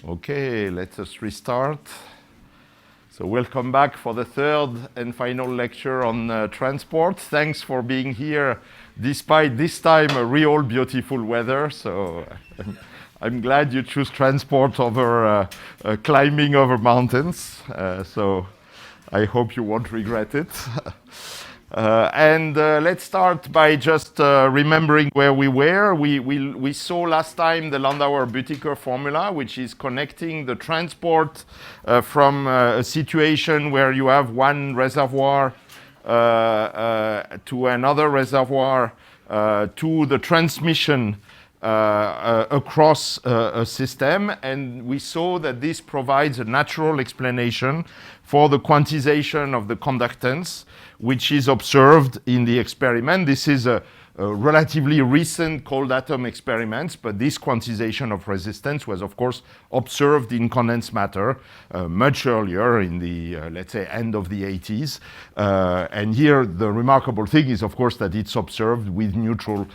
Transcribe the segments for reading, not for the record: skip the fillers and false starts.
Okay, let us restart. So welcome back for the third and final lecture on transport. Thanks for being here, despite this time a real beautiful weather. So I'm glad you choose transport over climbing over mountains. So I hope you won't regret it. Let's start by just remembering where we were. We saw last time the Landauer-Büttiker formula, which is connecting the transport from a situation where you have one reservoir to another reservoir to the transmission across a system. And we saw that this provides a natural explanation for the quantization of the conductance, which is observed in the experiment. This is a relatively recent cold atom experiment, but this quantization of resistance was, of course, observed in condensed matter much earlier in the, let's say, end of the 80s. And here, the remarkable thing is, of course, that it's observed with neutral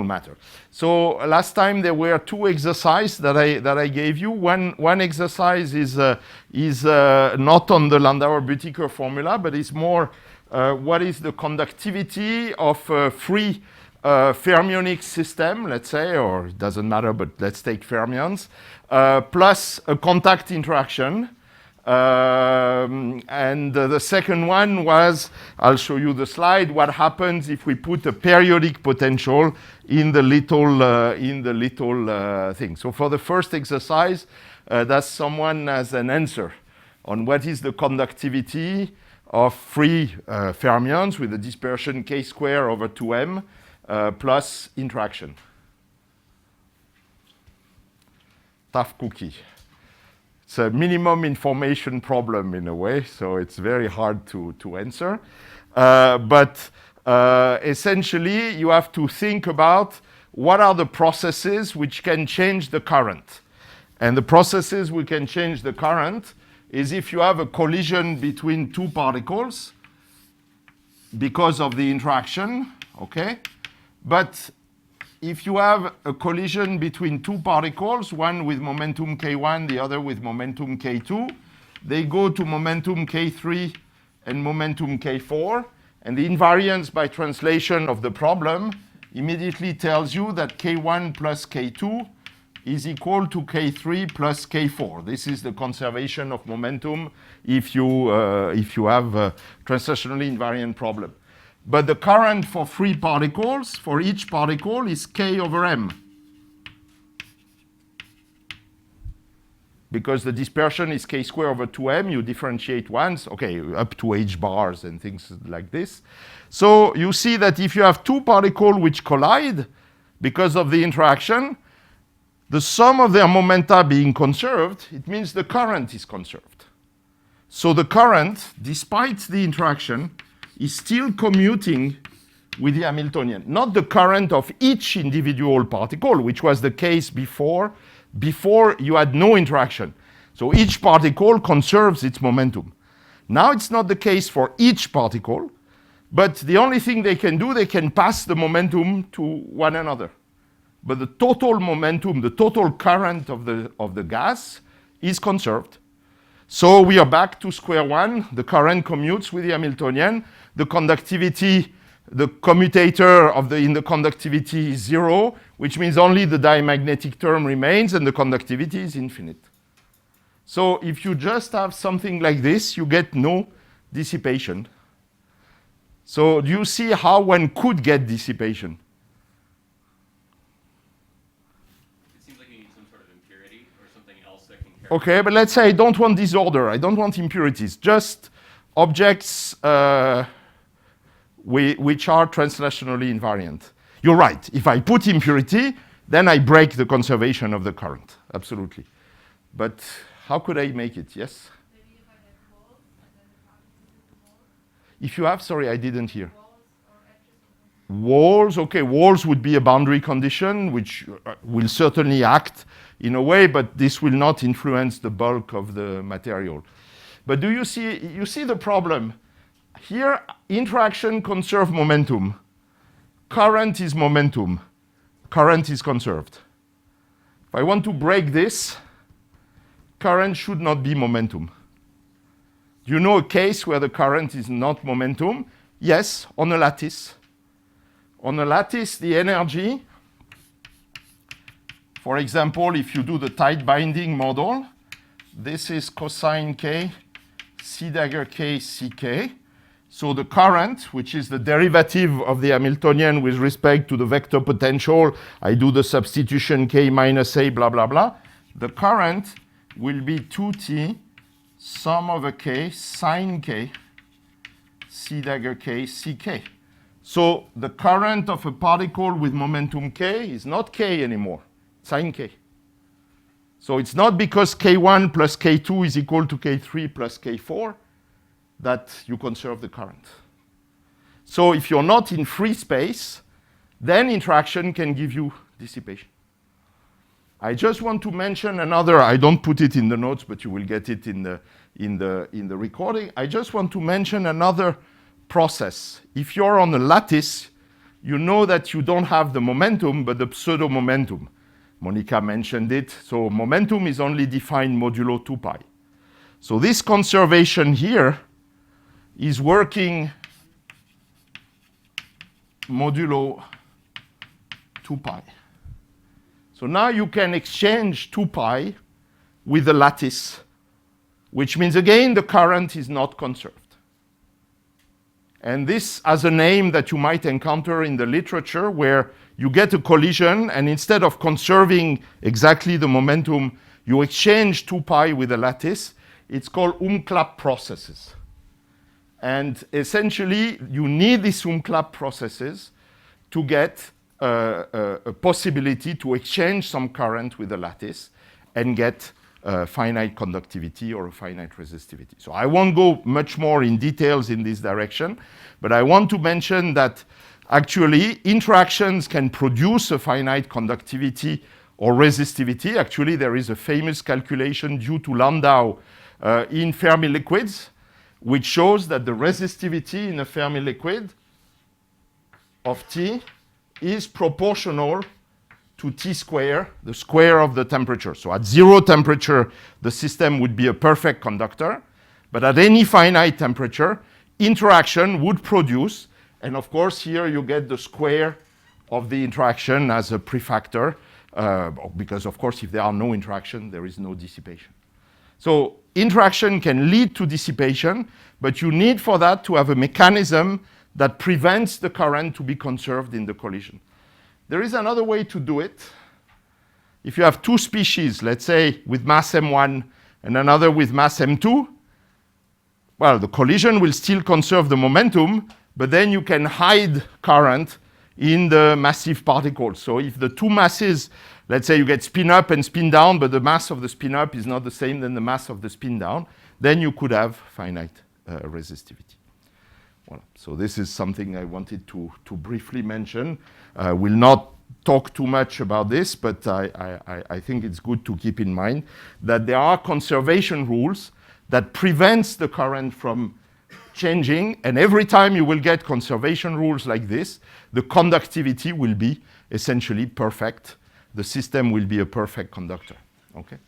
matter. So last time there were two exercises that I gave you. One exercise is not on the Landauer-Büttiker formula, but it's more what is the conductivity of a free fermionic system, let's say, or it doesn't matter, but let's take fermions, plus a contact interaction. And the second one was, I'll show you the slide, what happens if we put a periodic potential in the little thing. So for the first exercise, does someone has an answer on what is the conductivity of free fermions with a dispersion k square over 2m plus interaction? Tough cookie. It's a minimum information problem in a way, so it's very hard to answer. But essentially, you have to think about what are the processes which can change the current. And the processes we can change the current is if you have a collision between two particles because of the interaction, okay? But if you have a collision between two particles, one with momentum k1, the other with momentum k2, they go to momentum k3 and momentum k4, and the invariance by translation of the problem immediately tells you that k1 plus k2 is equal to k3 plus k4. This is the conservation of momentum if you have a translationally invariant problem. But the current for free particles, for each particle, is k over m. Because the dispersion is k squared over 2m, you differentiate once, okay, up to h bars and things like this. So you see that if you have two particles which collide because of the interaction, the sum of their momenta being conserved, it means the current is conserved. So the current, despite the interaction, is still commuting with the Hamiltonian. Not the current of each individual particle, which was the case before you had no interaction. So each particle conserves its momentum. Now it's not the case for each particle, but the only thing they can do, they can pass the momentum to one another. But the total momentum, the total current of the gas is conserved. So we are back to square one. The current commutes with the Hamiltonian. The conductivity, the commutator in the conductivity is 0, which means only the diamagnetic term remains and the conductivity is infinite. So if you just have something like this, you get no dissipation. So do you see how one could get dissipation? Okay, but let's say I don't want disorder. I don't want impurities. Just objects which are translationally invariant. You're right. If I put impurity, then I break the conservation of the current. Absolutely. But how could I make it? Yes? Maybe if I have walls and then the current is in the walls. If you have, sorry, I didn't hear. Walls or edges. Walls, okay. Walls would be a boundary condition, which will certainly act in a way, but this will not influence the bulk of the material. But do you see the problem? Here, interaction conserves momentum. Current is momentum. Current is conserved. If I want to break this, current should not be momentum. Do you know a case where the current is not momentum? Yes, on a lattice. On a lattice, the energy, for example, if you do the tight binding model, this is cosine k, c dagger k, ck. So the current, which is the derivative of the Hamiltonian with respect to the vector potential, I do the substitution k minus a, blah, blah, blah. The current will be 2t sum over k sine k, c dagger k, ck. So the current of a particle with momentum k is not k anymore, sine k. So it's not because k1 plus k2 is equal to k3 plus k4 that you conserve the current. So if you're not in free space, then interaction can give you dissipation. I just want to mention another, I don't put it in the notes, but you will get it in the recording. I just want to mention another process. If you're on a lattice, you know that you don't have the momentum, but the pseudo-momentum. Monica mentioned it. So momentum is only defined modulo 2 pi. So this conservation here is working modulo 2 pi. So now you can exchange 2 pi with the lattice, which means again the current is not conserved. And this has a name that you might encounter in the literature where you get a collision and instead of conserving exactly the momentum, you exchange 2 pi with a lattice. It's called umklapp processes. And essentially, you need these umklapp processes to get a possibility to exchange some current with a lattice and get finite conductivity or a finite resistivity. So I won't go much more in details in this direction, but I want to mention that actually interactions can produce a finite conductivity or resistivity. Actually, there is a famous calculation due to Landau in Fermi liquids, which shows that the resistivity in a Fermi liquid of T is proportional to T square, the square of the temperature. So at 0 temperature, the system would be a perfect conductor, but at any finite temperature, interaction would produce, and of course here you get the square of the interaction as a prefactor, because of course if there are no interaction, there is no dissipation. So interaction can lead to dissipation, but you need for that to have a mechanism that prevents the current to be conserved in the collision. There is another way to do it. If you have two species, let's say with mass m1 and another with mass m2, well, the collision will still conserve the momentum, but then you can hide current in the massive particles. So if the two masses, let's say you get spin up and spin down, but the mass of the spin up is not the same than the mass of the spin down, then you could have finite resistivity. Voilà. So this is something I wanted to briefly mention. We'll not talk too much about this, but I think it's good to keep in mind that there are conservation rules that prevents the current from changing, and every time you will get conservation rules like this, the conductivity will be essentially perfect. The system will be a perfect conductor. Okay?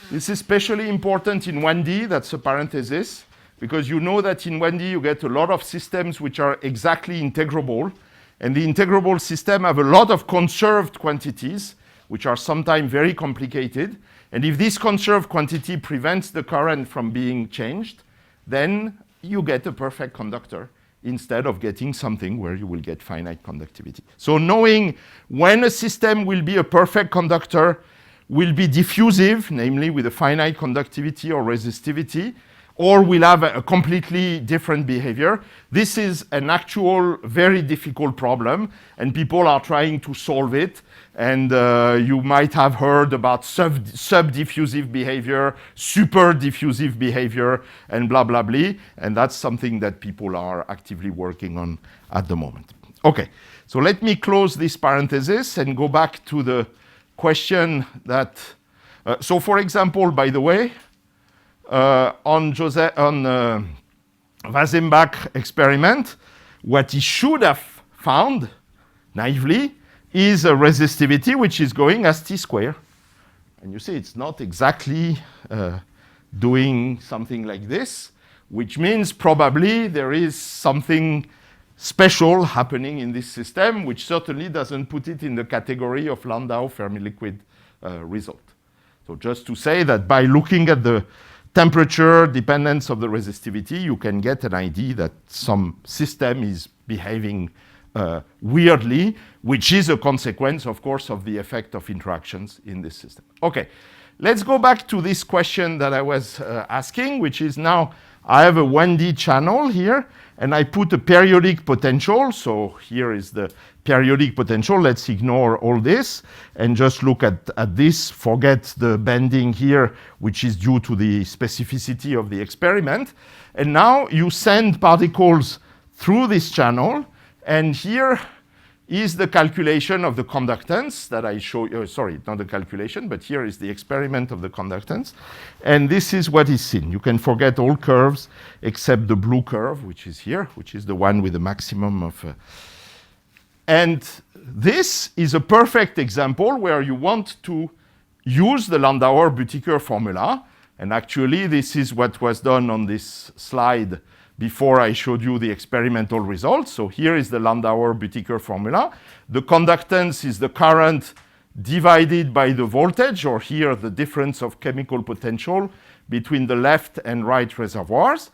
This is especially important in 1D, that's a parenthesis, because you know that in 1D you get a lot of systems which are exactly integrable, and the integrable system have a lot of conserved quantities, which are sometimes very complicated, and if this conserved quantity prevents the current from being changed, then you get a perfect conductor instead of getting something where you will get finite conductivity. So knowing when a system will be a perfect conductor will be diffusive, namely with a finite conductivity or resistivity, or will have a completely different behavior. This is an actual very difficult problem, and people are trying to solve it. And you might have heard about sub-diffusive behavior, super-diffusive behavior, and blah, blah, blah. And that's something that people are actively working on at the moment. Okay, so let me close this parenthesis and go back to the question that... so for example, by the way, on Weizenbach experiment, what he should have found, naively, is a resistivity which is going as T square. And you see it's not exactly doing something like this, which means probably there is something special happening in this system, which certainly doesn't put it in the category of Landau Fermi liquid result. So just to say that by looking at the temperature dependence of the resistivity, you can get an idea that some system is behaving weirdly, which is a consequence, of course, of the effect of interactions in this system. Okay, let's go back to this question that I was asking, which is now I have a 1D channel here, and I put a periodic potential. So here is the periodic potential. Let's ignore all this and just look at this. Forget the bending here, which is due to the specificity of the experiment. And now you send particles through this channel, and here is the calculation of the conductance that I show you. Sorry, not the calculation, but here is the experiment of the conductance. And this is what is seen. You can forget all curves except the blue curve, which is here, which is the one with the maximum of... And this is a perfect example where you want to use the Landauer-Büttiker formula. And actually, this is what was done on this slide before I showed you the experimental results. So here is the Landauer-Büttiker formula. The conductance is the current divided by the voltage, or here the difference of chemical potential between the left and right reservoirs.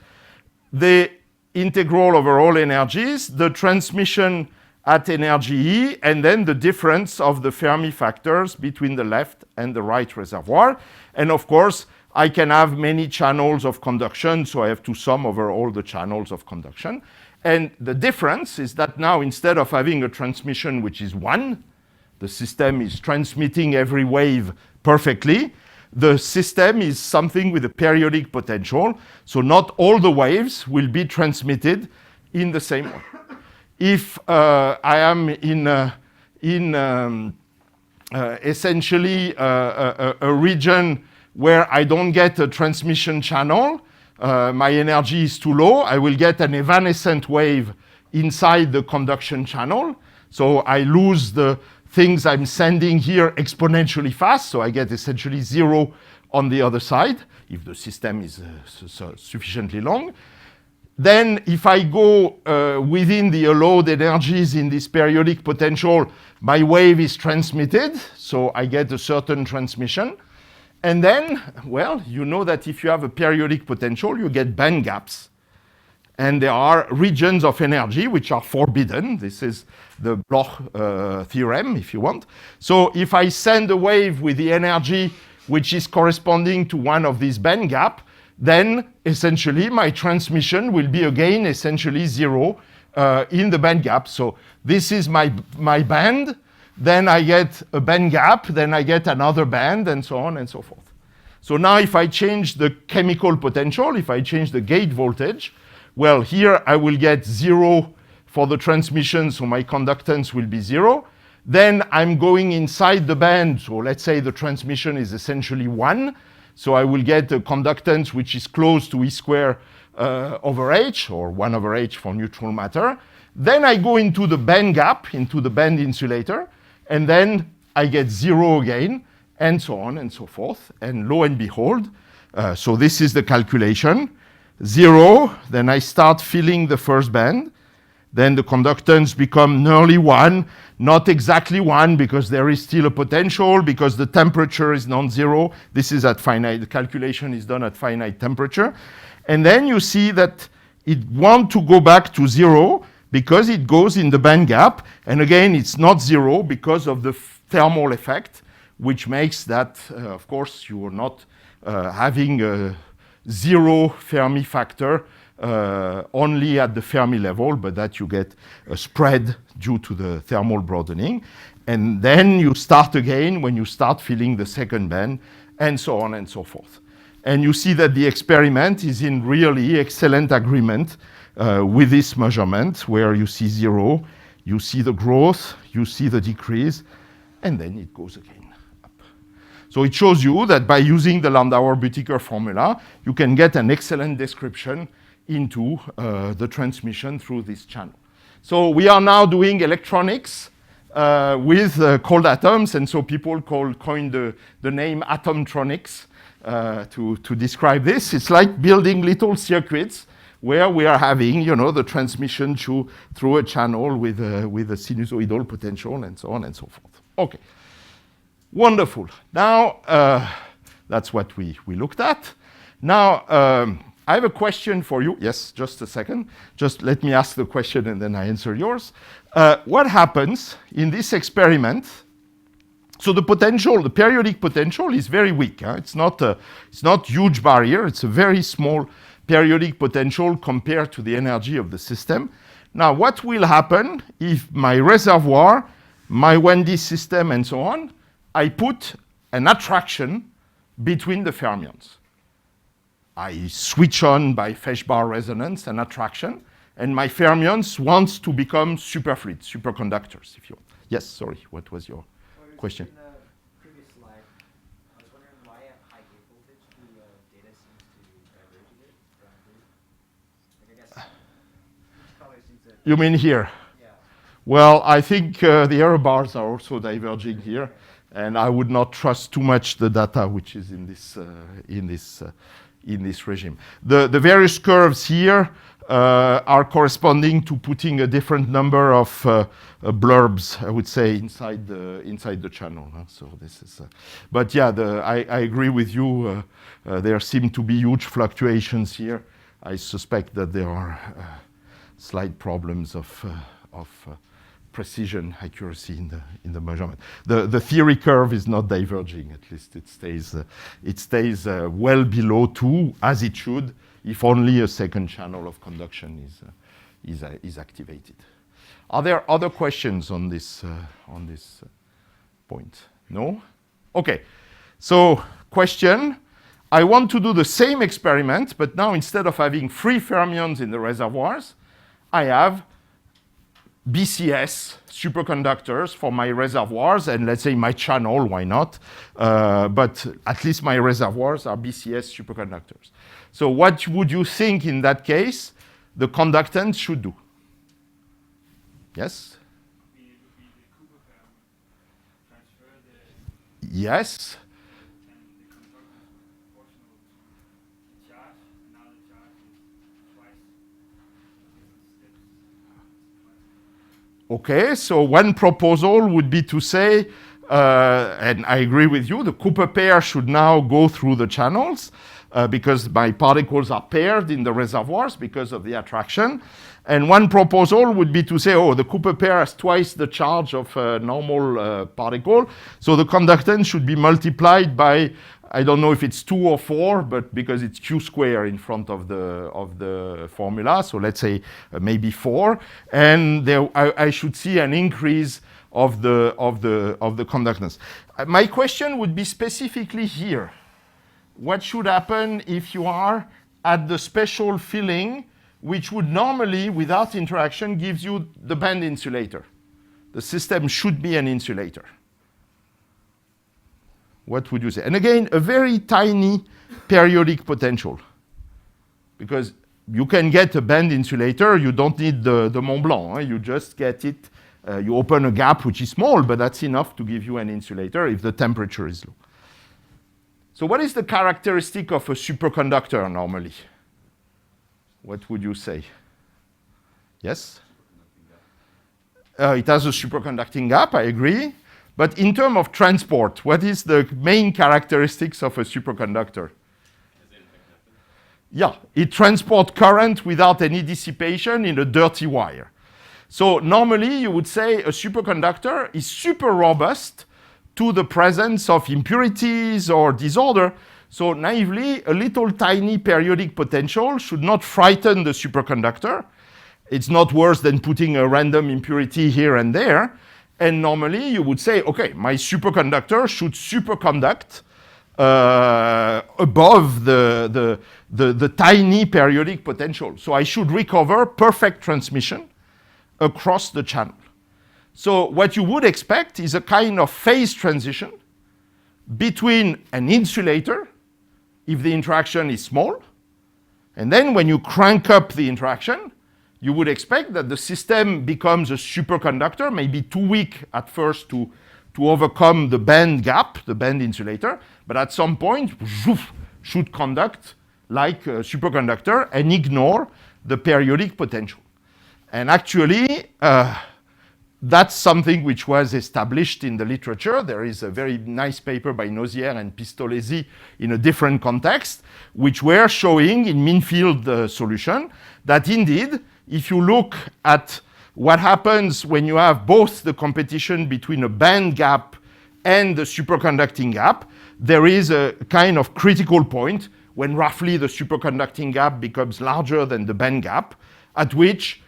The integral over all energies, the transmission at energy E, and then the difference of the Fermi factors between the left and the right reservoir. And of course, I can have many channels of conduction, so I have to sum over all the channels of conduction. And the difference is that now instead of having a transmission which is 1, the system is transmitting every wave perfectly, the system is something with a periodic potential, so not all the waves will be transmitted in the same way. If I am in essentially a region where I don't get a transmission channel, my energy is too low, I will get an evanescent wave inside the conduction channel. So I lose the things I'm sending here exponentially fast, so I get essentially 0 on the other side, if the system is sufficiently long. Then if I go within the allowed energies in this periodic potential, my wave is transmitted, so I get a certain transmission. And then, well, you know that if you have a periodic potential, you get band gaps. And there are regions of energy which are forbidden. This is the Bloch Theorem, if you want. So if I send a wave with the energy which is corresponding to one of these band gaps, then essentially my transmission will be again essentially 0 in the band gap. So this is my band. Then I get a band gap, then I get another band, and so on and so forth. So now if I change the chemical potential, if I change the gate voltage, well, here I will get 0 for the transmission, so my conductance will be 0. Then I'm going inside the band, so let's say the transmission is essentially 1. So I will get a conductance which is close to E square over H, or 1 over H for neutral matter. Then I go into the band gap, into the band insulator, and then I get 0 again, and so on and so forth. And lo and behold, so this is the calculation. 0, then I start filling the first band. Then the conductance become nearly 1, not exactly 1, because there is still a potential, because the temperature is non-zero. This is at finite, the calculation is done at finite temperature. And then you see that it wants to go back to 0, because it goes in the band gap. And again, it's not 0 because of the thermal effect, which makes that, of course, you are not having a 0 Fermi factor only at the Fermi level, but that you get a spread due to the thermal broadening. And then you start again when you start filling the second band, and so on and so forth. And you see that the experiment is in really excellent agreement with this measurement, where you see 0, you see the growth, you see the decrease, and then it goes again up. So it shows you that by using the Landauer-Büttiker formula, you can get an excellent description into the transmission through this channel. So we are now doing electronics with cold atoms, and so people coined the name atomtronics to describe this. It's like building little circuits where we are having, the transmission through a channel with a sinusoidal potential and so on and so forth. Okay, wonderful. Now, that's what we looked at. Now, I have a question for you. Yes, just a second. Just let me ask the question and then I answer yours. What happens in this experiment? So the periodic potential is very weak. It's not huge barrier. It's a very small periodic potential compared to the energy of the system. Now, what will happen if my reservoir, my 1D system, and so on, I put an attraction between the fermions? I switch on by Feshbach resonance an attraction, and my fermions want to become superfluid, superconductors, if you want. Yes, sorry, what was your question? In the previous slide, I was wondering why at high gate voltage the data seems to diverge a bit from blue. Like I guess each color seems to... You mean here? Yeah. Well, I think the error bars are also diverging here, and I would not trust too much the data which is in this regime. The various curves here are corresponding to putting a different number of blurbs, I would say, inside the channel. So this is, but yeah, I agree with you. There seem to be huge fluctuations here. I suspect that there are slight problems of precision, accuracy in the measurement. The theory curve is not diverging. At least it stays well below 2, as it should, if only a second channel of conduction is activated. Are there other questions on this point? No? Okay. So, question. I want to do the same experiment, but now instead of having free fermions in the reservoirs, I have BCS superconductors for my reservoirs, and let's say my channel, why not? But at least my reservoirs are BCS superconductors. So what would you think in that case the conductance should do? Yes? Yes. Okay, so one proposal would be to say, and I agree with you, the Cooper pair should now go through the channels because my particles are paired in the reservoirs because of the attraction. And one proposal would be to say, the Cooper pair has twice the charge of a normal particle, so the conductance should be multiplied by, I don't know if it's 2 or 4, but because it's q square in front of the formula, so let's say maybe 4, and there I should see an increase of the conductance. My question would be specifically here. What should happen if you are at the special filling, which would normally, without interaction, gives you the band insulator? The system should be an insulator. What would you say? And again, a very tiny periodic potential. Because you can get a band insulator, you don't need the Mont Blanc. You just get it, you open a gap which is small, but that's enough to give you an insulator if the temperature is low. So what is the characteristic of a superconductor normally? What would you say? Yes? It has a superconducting gap, I agree. But in terms of transport, what is the main characteristics of a superconductor? Yeah, it transports current without any dissipation in a dirty wire. So normally you would say a superconductor is super robust to the presence of impurities or disorder. So naively, a little tiny periodic potential should not frighten the superconductor. It's not worse than putting a random impurity here and there. And normally you would say, okay, my superconductor should superconduct above the tiny periodic potential. So I should recover perfect transmission across the channel. So what you would expect is a kind of phase transition between an insulator, if the interaction is small, and then when you crank up the interaction, you would expect that the system becomes a superconductor, maybe too weak at first to overcome the band gap, the band insulator, but at some point, should conduct like a superconductor and ignore the periodic potential. And actually, that's something which was established in the literature. There is a very nice paper by Nozière and Pistolesi in a different context, which were showing in mean field solution that indeed, if you look at what happens when you have both the competition between a band gap and the superconducting gap, there is a kind of critical point when roughly the superconducting gap becomes larger than the band gap, at which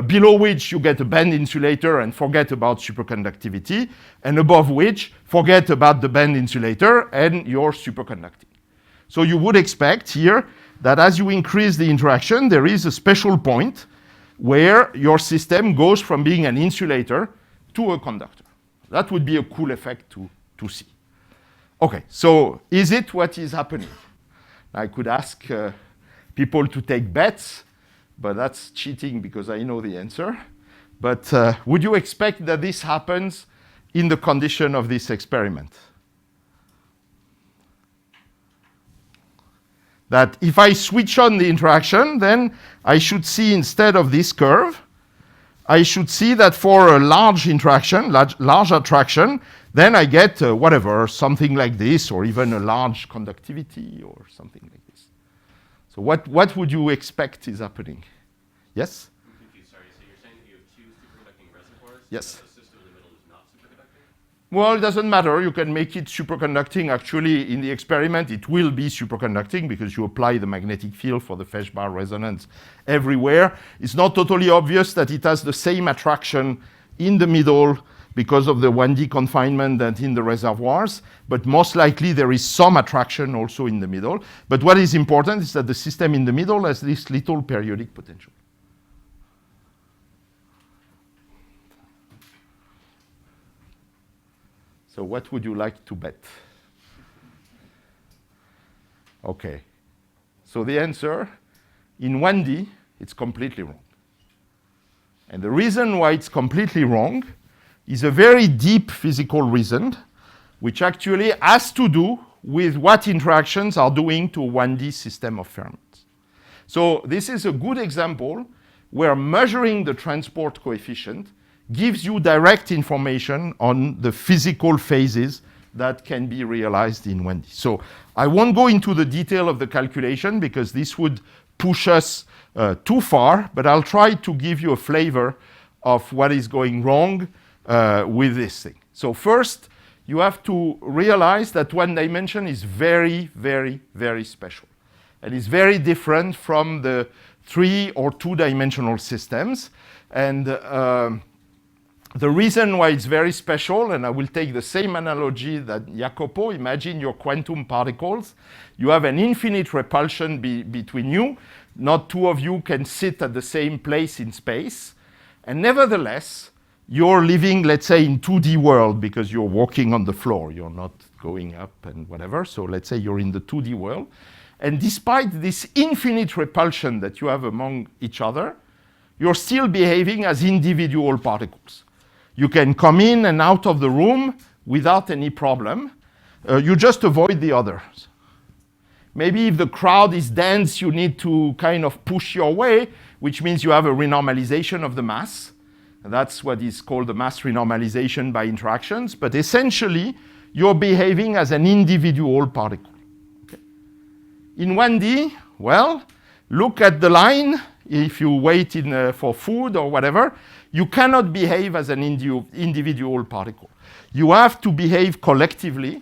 below which you get a band insulator and forget about superconductivity, and above which forget about the band insulator and you're superconducting. So you would expect here that as you increase the interaction, there is a special point where your system goes from being an insulator to a conductor. That would be a cool effect to see. Okay, so is it what is happening? I could ask people to take bets, but that's cheating because I know the answer. But would you expect that this happens in the condition of this experiment? That if I switch on the interaction, then I should see instead of this curve, I should see that for a large interaction, large attraction, then I get whatever, something like this, or even a large conductivity, or something like this. So what would you expect is happening? Yes? I'm confused, sorry. So you're saying that you have two superconducting reservoirs? Yes. But the system in the middle is not superconducting? Well, it doesn't matter. You can make it superconducting. Actually, in the experiment, it will be superconducting because you apply the magnetic field for the Feshbach resonance everywhere. It's not totally obvious that it has the same attraction in the middle because of the 1D confinement that in the reservoirs, but most likely there is some attraction also in the middle. But what is important is that the system in the middle has this little periodic potential. So what would you like to bet? Okay. So the answer, in 1D, it's completely wrong. And the reason why it's completely wrong is a very deep physical reason, which actually has to do with what interactions are doing to a 1D system of fermions. So this is a good example where measuring the transport coefficient gives you direct information on the physical phases that can be realized in 1D. So I won't go into the detail of the calculation because this would push us too far, but I'll try to give you a flavor of what is going wrong with this thing. So first, you have to realize that one dimension is very, very, very special. And it's very different from the 3 or 2-dimensional systems. And the reason why it's very special, and I will take the same analogy that Jacopo, imagine your quantum particles. You have an infinite repulsion between you. Not two of you can sit at the same place in space. And nevertheless, you're living, let's say, in 2D world because you're walking on the floor. You're not going up and whatever. So let's say you're in the 2D world. And despite this infinite repulsion that you have among each other, you're still behaving as individual particles. You can come in and out of the room without any problem. You just avoid the others. Maybe if the crowd is dense, you need to kind of push your way, which means you have a renormalization of the mass. And that's what is called the mass renormalization by interactions. But essentially, you're behaving as an individual particle. Okay. In 1D, well, look at the line. If you wait for food or whatever, you cannot behave as an individual particle. You have to behave collectively.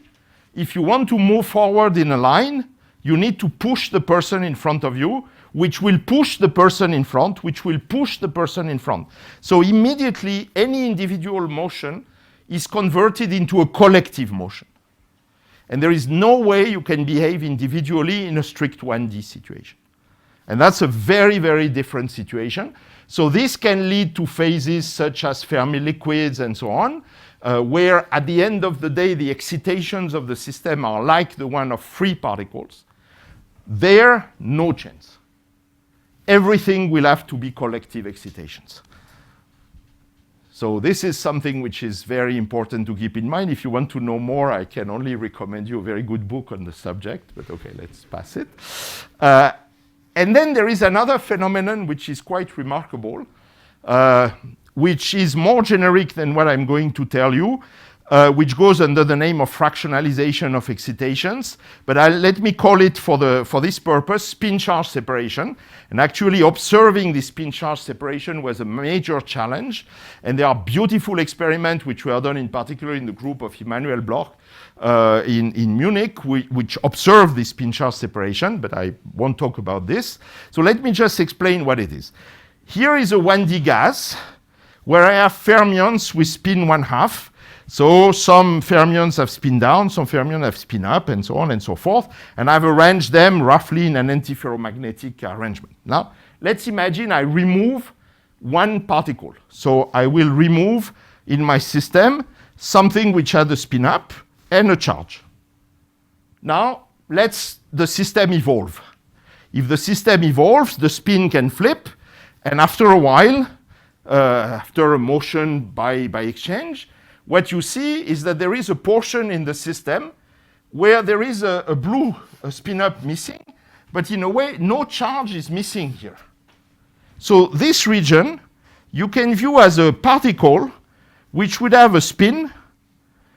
If you want to move forward in a line, you need to push the person in front of you, which will push the person in front, which will push the person in front. So immediately, any individual motion is converted into a collective motion. And there is no way you can behave individually in a strict 1D situation. And that's a very, very different situation. So this can lead to phases such as Fermi liquids and so on, where at the end of the day, the excitations of the system are like the one of free particles. There, no chance. everything will have to be collective excitations. So this is something which is very important to keep in mind. If you want to know more, I can only recommend you a very good book on the subject, but okay, let's pass it. And then there is another phenomenon which is quite remarkable, which is more generic than what I'm going to tell you, which goes under the name of fractionalization of excitations. But let me call it for this purpose, spin-charge separation. And actually observing this spin-charge separation was a major challenge. And there are beautiful experiments which were done in particular in the group of Immanuel Bloch in Munich, which observed this spin-charge separation, but I won't talk about this. So let me just explain what it is. Here is a 1D gas where I have fermions with spin 1/2. So some fermions have spin down, some fermions have spin up, and so on and so forth. And I've arranged them roughly in an antiferromagnetic arrangement. Now, let's imagine I remove one particle. So I will remove in my system something which had a spin up and a charge. Now, let's the system evolve. If the system evolves, the spin can flip, and after a while, after a motion by exchange, what you see is that there is a portion in the system where there is a blue spin-up missing, but in a way, no charge is missing here. So this region, you can view as a particle which would have a spin,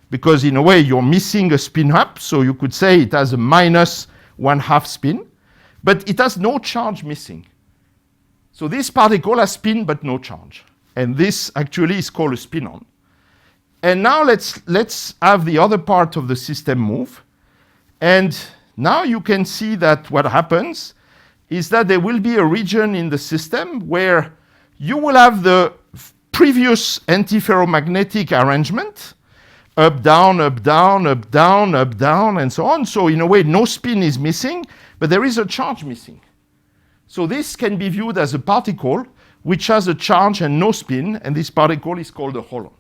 because in a way, you're missing a spin up, so you could say it has a minus 1/2 spin, but it has no charge missing. So this particle has spin but no charge. And this actually is called a spin-on. And now let's have the other part of the system move. And now you can see that what happens is that there will be a region in the system where you will have the previous antiferromagnetic arrangement, up, down, up, down, up, down, up, down, and so on. So in a way, no spin is missing, but there is a charge missing. So this can be viewed as a particle which has a charge and no spin, and this particle is called a holon.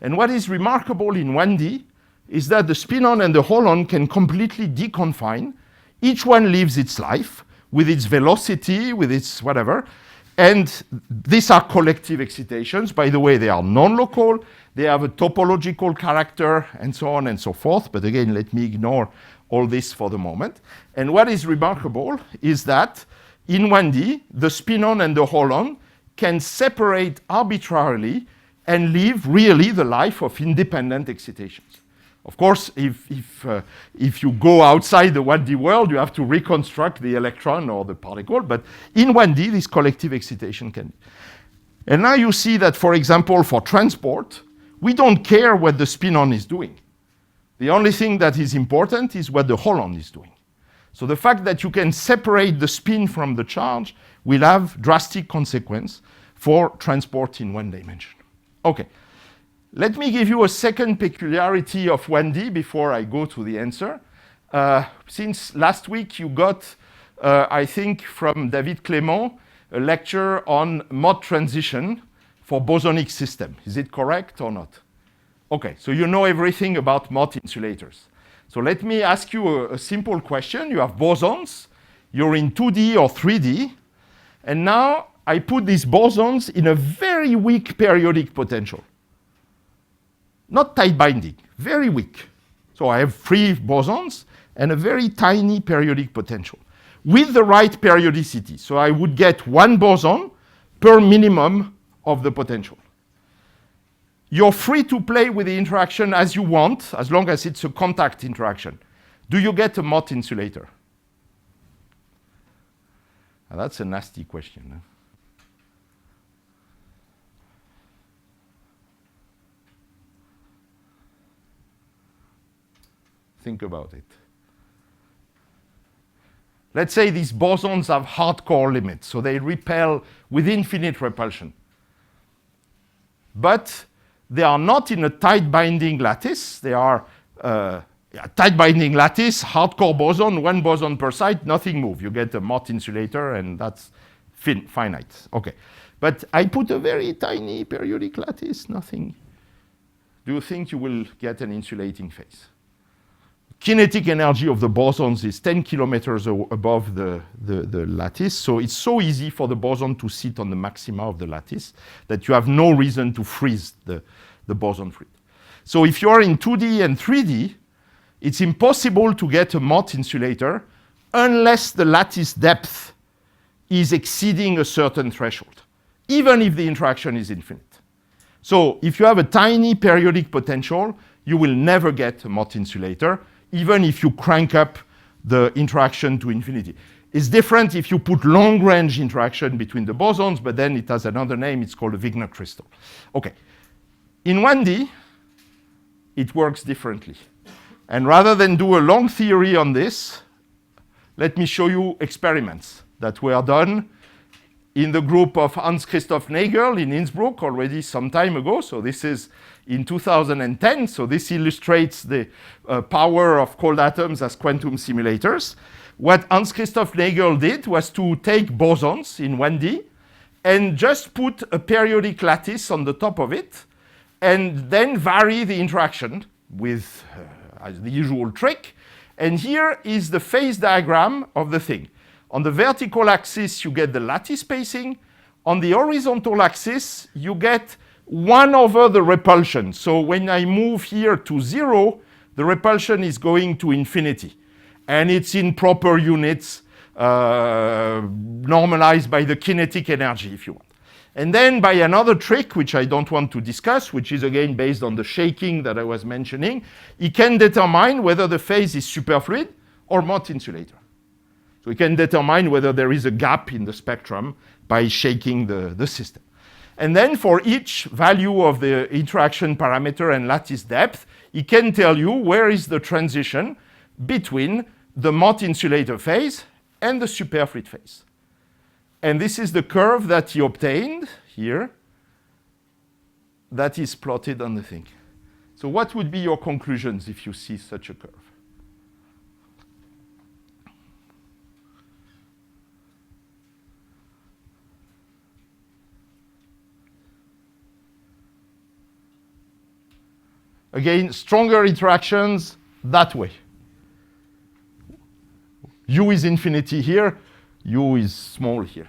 And what is remarkable in 1D is that the spin-on and the holon can completely deconfine. Each one lives its life with its velocity, with its whatever. And these are collective excitations. By the way, they are non-local. They have a topological character, and so on and so forth. But again, let me ignore all this for the moment. And what is remarkable is that in 1D, the spin-on and the holon can separate arbitrarily and live really the life of independent excitations. Of course, if you go outside the 1D world, you have to reconstruct the electron or the particle, but in 1D, this collective excitation can. And now you see that, for example, for transport, we don't care what the spin-on is doing. The only thing that is important is what the holon is doing. So the fact that you can separate the spin from the charge will have drastic consequence for transport in 1 dimension. Okay, let me give you a second peculiarity of 1D before I go to the answer. Since last week you got, I think, from David Clément, a lecture on mode transition for bosonic system. Is it correct or not? Okay, so you know everything about mode insulators. So let me ask you a simple question. You have bosons, you're in 2D or 3D, and now I put these bosons in a very weak periodic potential. Not tight binding, very weak. So I have 3 bosons and a very tiny periodic potential with the right periodicity. So I would get 1 boson per minimum of the potential. You're free to play with the interaction as you want, as long as it's a contact interaction. Do you get a Mott insulator? Now that's a nasty question. Huh? Think about it. Let's say these bosons have hardcore limits, so they repel with infinite repulsion. But they are not in a tight binding lattice. They are tight binding lattice, hardcore boson, 1 boson per site, nothing move. You get a Mott insulator, and that's finite. Okay. But I put a very tiny periodic lattice, nothing. Do you think you will get an insulating phase? kinetic energy of the bosons is 10 kilometers above the lattice. So it's so easy for the boson to sit on the maxima of the lattice that you have no reason to freeze the boson field. So if you are in 2D and 3D, it's impossible to get a Mott insulator unless the lattice depth is exceeding a certain threshold, even if the interaction is infinite. So if you have a tiny periodic potential, you will never get a Mott insulator, even if you crank up the interaction to infinity. It's different if you put long-range interaction between the bosons, but then it has another name. It's called a Wigner crystal. Okay. In 1D, it works differently. And rather than do a long theory on this, let me show you experiments that were done in the group of Hans Christoph Nagel in Innsbruck already some time ago. So this is in 2010. So this illustrates the power of cold atoms as quantum simulators. What Hans Christoph Nagel did was to take bosons in 1D and just put a periodic lattice on the top of it and then vary the interaction with the usual trick. And here is the phase diagram of the thing. On the vertical axis, you get the lattice spacing. On the horizontal axis, you get 1 over the repulsion. So when I move here to 0, the repulsion is going to infinity. And it's in proper units, normalized by the kinetic energy, if you want. And then by another trick, which I don't want to discuss, which is again based on the shaking that I was mentioning, it can determine whether the phase is superfluid or Mott insulator. So we can determine whether there is a gap in the spectrum by shaking the system. And then for each value of the interaction parameter and lattice depth, it can tell you where is the transition between the Mott insulator phase and the superfluid phase. And this is the curve that he obtained here that is plotted on the thing. So what would be your conclusions if you see such a curve? Again, stronger interactions that way. U is infinity here, U is small here.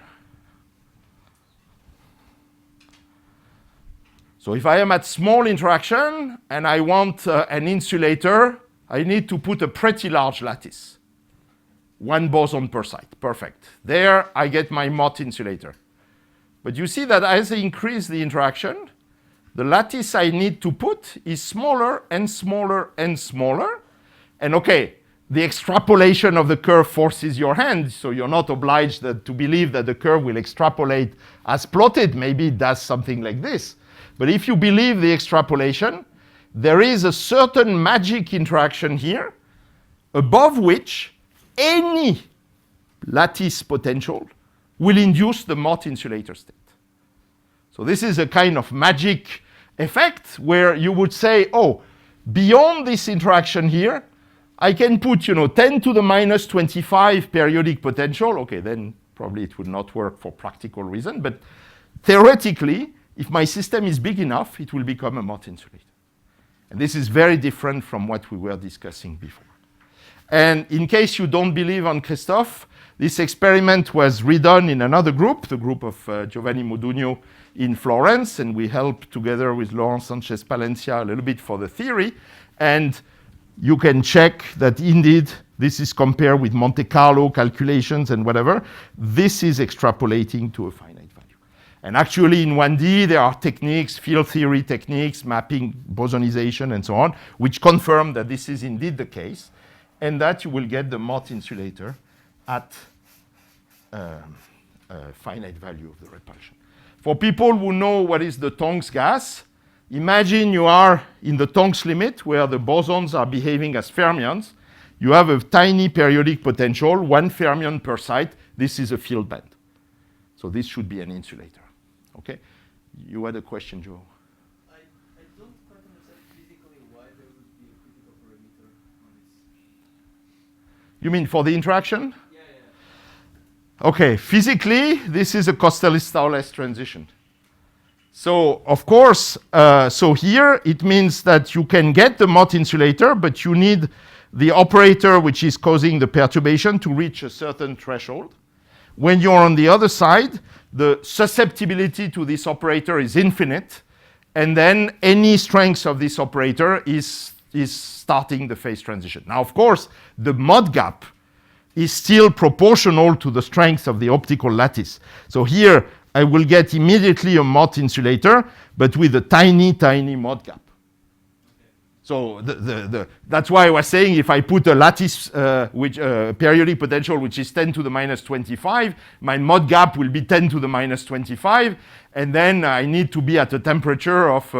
So if I am at small interaction and I want an insulator, I need to put a pretty large lattice. 1 boson per site, perfect. There I get my Mott insulator. But you see that as I increase the interaction, the lattice I need to put is smaller and smaller and smaller. And okay, the extrapolation of the curve forces your hand, so you're not obliged to believe that the curve will extrapolate as plotted. Maybe it does something like this. But if you believe the extrapolation, there is a certain magic interaction here above which any lattice potential will induce the Mott insulator state. So this is a kind of magic effect where you would say, oh, beyond this interaction here, I can put, 10 to the minus 25 periodic potential. Okay, then probably it would not work for practical reason, but theoretically, if my system is big enough, it will become a Mott insulator. And this is very different from what we were discussing before. And in case you don't believe on Christoph, this experiment was redone in another group, the group of Giovanni Modugno in Florence, and we helped together with Laurent Sanchez Palencia a little bit for the theory. And you can check that indeed this is compared with Monte Carlo calculations and whatever. This is extrapolating to a finite value. And actually in 1D, there are techniques, field theory techniques, mapping, bosonization, and so on, which confirm that this is indeed the case, and that you will get the Mott insulator at a finite value of the repulsion. For people who know what is the Tonks gas, imagine you are in the Tonks limit where the bosons are behaving as fermions. You have a tiny periodic potential, 1 fermion per site. This is a field band. So this should be an insulator. Okay? You had a question, Joe? I don't quite understand physically why there would be a critical parameter on this. You mean for the interaction? Yeah. Okay, physically, this is a Kostelis-Thouless transition. So, of course, so here it means that you can get the Mott insulator, but you need the operator which is causing the perturbation to reach a certain threshold. When you're on the other side, the susceptibility to this operator is infinite, and then any strength of this operator is starting the phase transition. Now, of course, the mode gap is still proportional to the strength of the optical lattice. So here, I will get immediately a Mott insulator, but with a tiny, tiny mode gap. So that's why I was saying if I put a lattice, periodic potential, which is 10 to the minus 25, my mode gap will be 10 to the minus 25, and then I need to be at a temperature of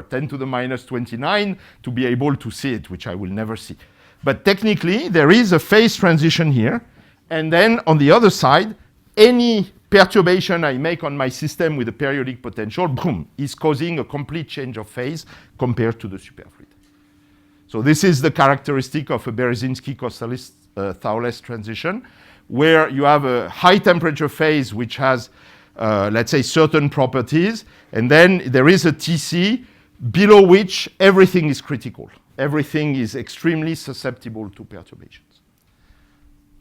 10 to the minus 29 to be able to see it, which I will never see. But technically, there is a phase transition here, and then on the other side, any perturbation I make on my system with a periodic potential, boom, is causing a complete change of phase compared to the superfluid. So this is the characteristic of a Berezinski-Kostelis-Thouless transition, where you have a high temperature phase which has, let's say, certain properties, and then there is a TC below which everything is critical. Everything is extremely susceptible to perturbations.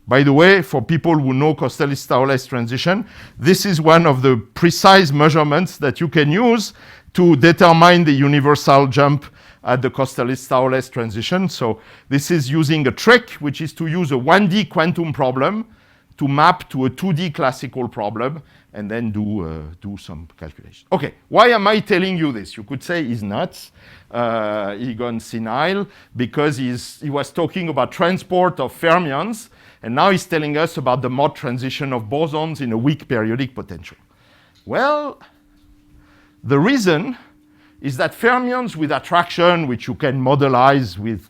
By the way, for people who know Kostelis-Thouless transition, this is one of the precise measurements that you can use to determine the universal jump at the Kostelis-Thouless transition. So this is using a trick, which is to use a 1D quantum problem to map to a 2D classical problem and then do some calculation. Okay, why am I telling you this? You could say he's nuts, he gone senile, because he was talking about transport of fermions, and now he's telling us about the Mott transition of bosons in a weak periodic potential. Well, the reason is that fermions with attraction, which you can modelize with,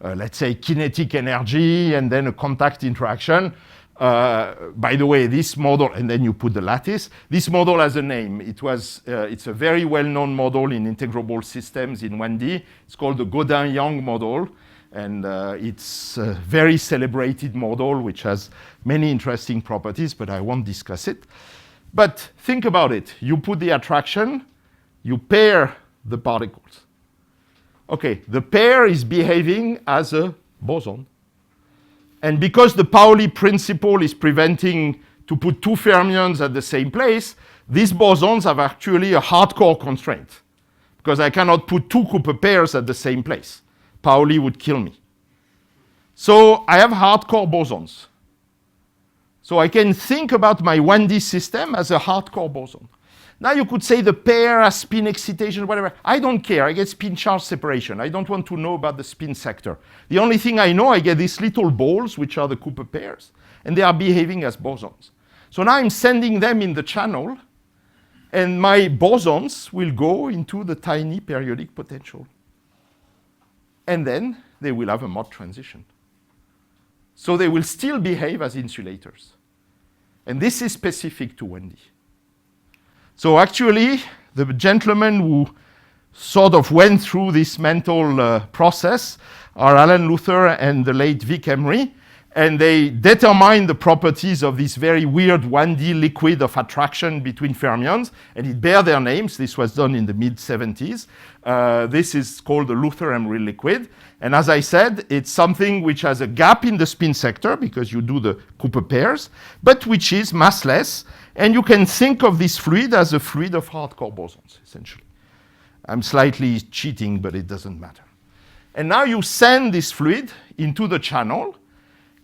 let's say, kinetic energy and then a contact interaction. By the way, this model, and then you put the lattice. This model has a name. It's a very well-known model in integrable systems in 1D. It's called the Godan-Young model, and it's a very celebrated model which has many interesting properties, but I won't discuss it. But think about it. You put the attraction, you pair the particles. Okay, the pair is behaving as a boson. And because the Pauli principle is preventing to put two fermions at the same place, these bosons have actually a hardcore constraint, because I cannot put two Cooper pairs at the same place. Pauli would kill me. So I have hardcore bosons. So I can think about my 1D system as a hardcore boson. Now you could say the pair has spin excitation, whatever. I don't care. I get spin charge separation. I don't want to know about the spin sector. The only thing I know, I get these little balls, which are the Cooper pairs, and they are behaving as bosons. So now I'm sending them in the channel, and my bosons will go into the tiny periodic potential. And then they will have a Mott transition. So they will still behave as insulators. And this is specific to 1D. So actually, the gentlemen who sort of went through this mental process are Alan Luther and the late Vic Emery, and they determined the properties of this very weird 1D liquid of attraction between fermions, and it bears their names. This was done in the mid-70s. This is called the Lutheran Liquid, and as I said, it's something which has a gap in the spin sector, because you do the Cooper pairs, but which is massless. And you can think of this fluid as a fluid of hardcore bosons, essentially. I'm slightly cheating, but it doesn't matter. And now you send this fluid into the channel,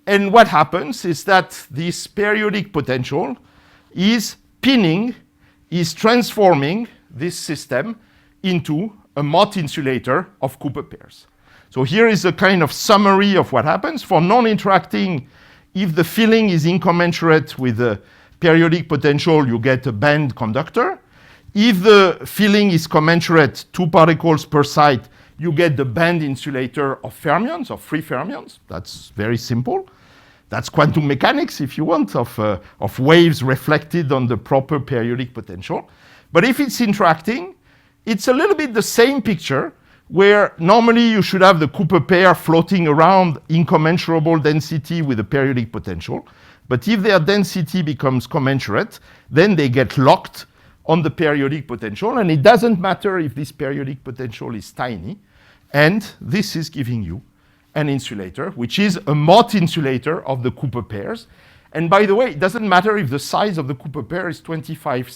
and what happens is that this periodic potential is pinning, is transforming this system into a Mott insulator of Cooper pairs. So here is a kind of summary of what happens. For non-interacting, if the filling is incommensurate with the periodic potential, you get a band conductor. If the filling is commensurate, 2 particles per site, you get the band insulator of fermions, of free fermions. That's very simple. That's quantum mechanics, if you want, of waves reflected on the proper periodic potential. But if it's interacting, it's a little bit the same picture, where normally you should have the Cooper pair floating around incommensurable density with a periodic potential. But if their density becomes commensurate, then they get locked on the periodic potential, and it doesn't matter if this periodic potential is tiny, and this is giving you an insulator, which is a Mott insulator of the Cooper pairs. And by the way, it doesn't matter if the size of the Cooper pair is 25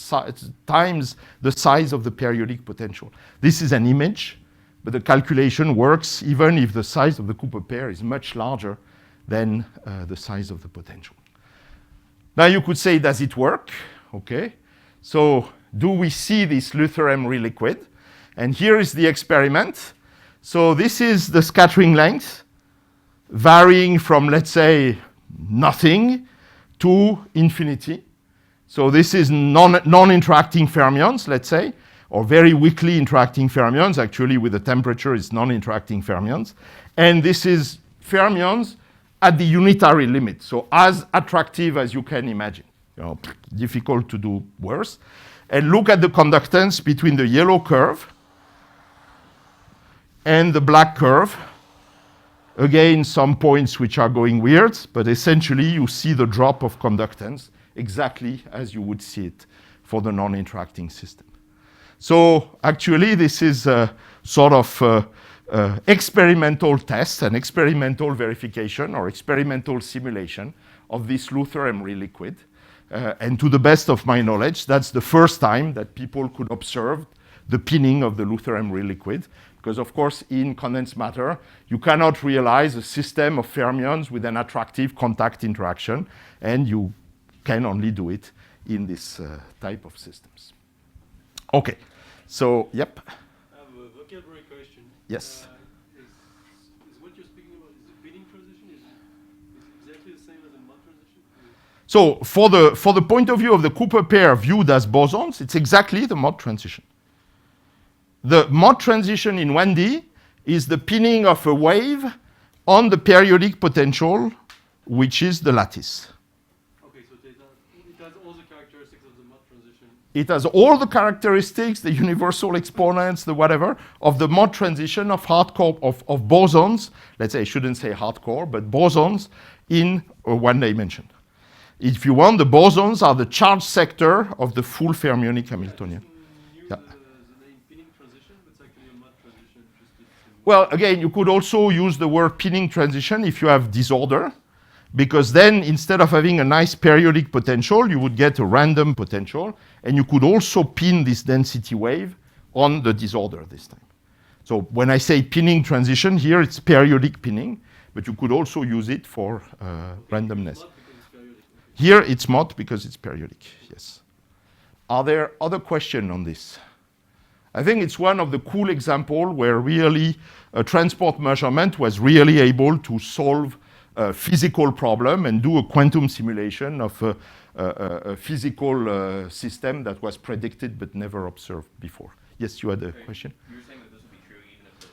times the size of the periodic potential. This is an image, but the calculation works even if the size of the Cooper pair is much larger than the size of the potential. Now you could say, does it work? Okay. So do we see this Lutheran liquid? And here is the experiment. So this is the scattering length varying from, let's say, nothing to infinity. So this is non-interacting fermions, let's say, or very weakly interacting fermions. Actually, with the temperature, it's non-interacting fermions. And this is fermions at the unitary limit, so as attractive as you can imagine. You know, difficult to do worse. And look at the conductance between the yellow curve and the black curve. Again, some points which are going weird, but essentially you see the drop of conductance exactly as you would see it for the non-interacting system. So actually this is a sort of experimental test, an experimental verification or experimental simulation of this Lutheran liquid. And to the best of my knowledge, that's the first time that people could observe the pinning of the Lutheran liquid. Because, of course, in condensed matter, you cannot realize a system of fermions with an attractive contact interaction, and you can only do it in this type of systems. Okay, so, yep. I have a vocabulary question. Yes. Is what you're speaking about, is the pinning transition, is it exactly the same as a Mott transition? So, for the point of view of the Cooper pair viewed as bosons, it's exactly the Mott transition. The Mott transition in 1D is the pinning of a wave on the periodic potential, which is the lattice. Okay, so it has all the characteristics of the Mott transition. It has all the characteristics, the universal exponents, the whatever, of the Mott transition of hardcore, of bosons. Let's say, I shouldn't say hardcore, but bosons in one dimension. If you want, the bosons are the charge sector of the full fermionic Hamiltonian. Yeah. Well, again, you could also use the word pinning transition if you have disorder, because then instead of having a nice periodic potential, you would get a random potential, and you could also pin this density wave on the disorder this time. So when I say pinning transition, here it's periodic pinning, but you could also use it for randomness. Here it's Mott because it's periodic, yes. Are there other questions on this? I think it's one of the cool examples where really a transport measurement was really able to solve a physical problem and do a quantum simulation of a physical system that was predicted but never observed before. Yes, you had a question? You were saying that this would be true even if the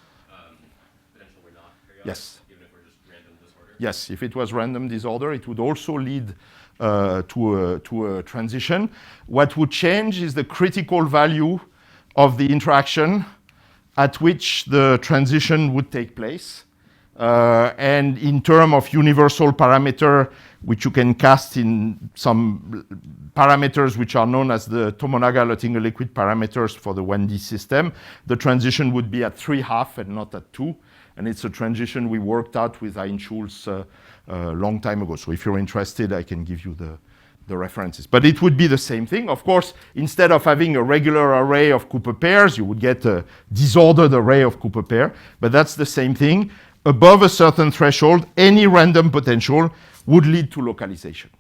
potential were not periodic? Yes. Even if we're just random disorder? Yes, if it was random disorder, it would also lead to a transition. What would change is the critical value of the interaction at which the transition would take place. And in terms of universal parameter, which you can cast in some parameters which are known as the Tomonaga-Luttinger liquid parameters for the 1D system, the transition would be at 3/2 and not at 2. And it's a transition we worked out with Heinz-Schulz a long time ago. So if you're interested, I can give you the references. But it would be the same thing. Of course, instead of having a regular array of Cooper pairs, you would get a disordered array of Cooper pair. But that's the same thing. Above a certain threshold, any random potential would lead to localization.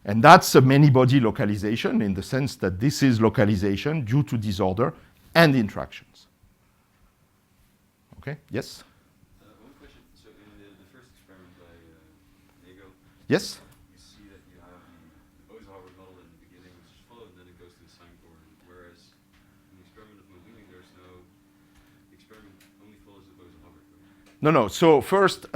And that's a many-body localization in the sense that this is localization due to disorder and interactions. Okay, yes? One question. So in the first experiment by Nego, Yes? you see that you have the Bose-Hubbard model in the beginning, which is followed, and then it goes to the sine coordinate. Whereas in the experiment of Moulining, there's no experiment, only follows the Bose-Hubbard. No, no. So first,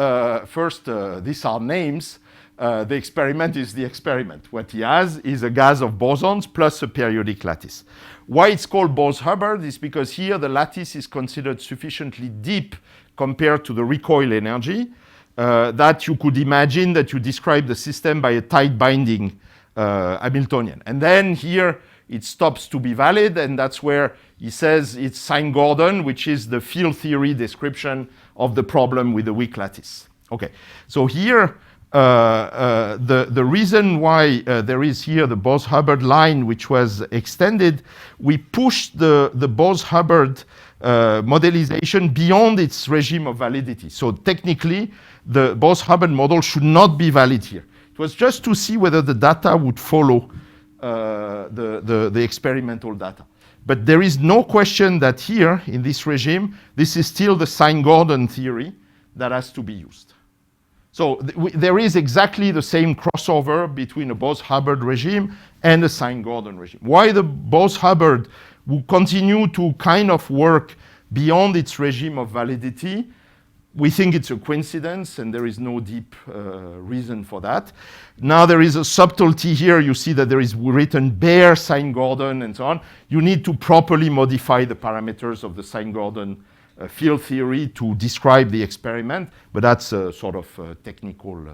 these are names. The experiment is the experiment. What he has is a gas of bosons plus a periodic lattice. Why it's called Bose-Hubbard is because here the lattice is considered sufficiently deep compared to the recoil energy that you could imagine that you describe the system by a tight binding Hamiltonian. And then here it stops to be valid, and that's where he says it's Sine-Gordon, which is the field theory description of the problem with the weak lattice. Okay, so here, the reason why there is here the Bose-Hubbard line, which was extended, we pushed the Bose-Hubbard modelization beyond its regime of validity. So technically, the Bose-Hubbard model should not be valid here. It was just to see whether the data would follow the experimental data. But there is no question that here, in this regime, this is still the Sine-Gordon theory that has to be used. So there is exactly the same crossover between a Bose-Hubbard regime and a Sine-Gordon regime. Why the Bose-Hubbard will continue to kind of work beyond its regime of validity, we think it's a coincidence, and there is no deep reason for that. Now there is a subtlety here. You see that there is written bare Sine-Gordon and so on. You need to properly modify the parameters of the Sine-Gordon field theory to describe the experiment, but that's a sort of technical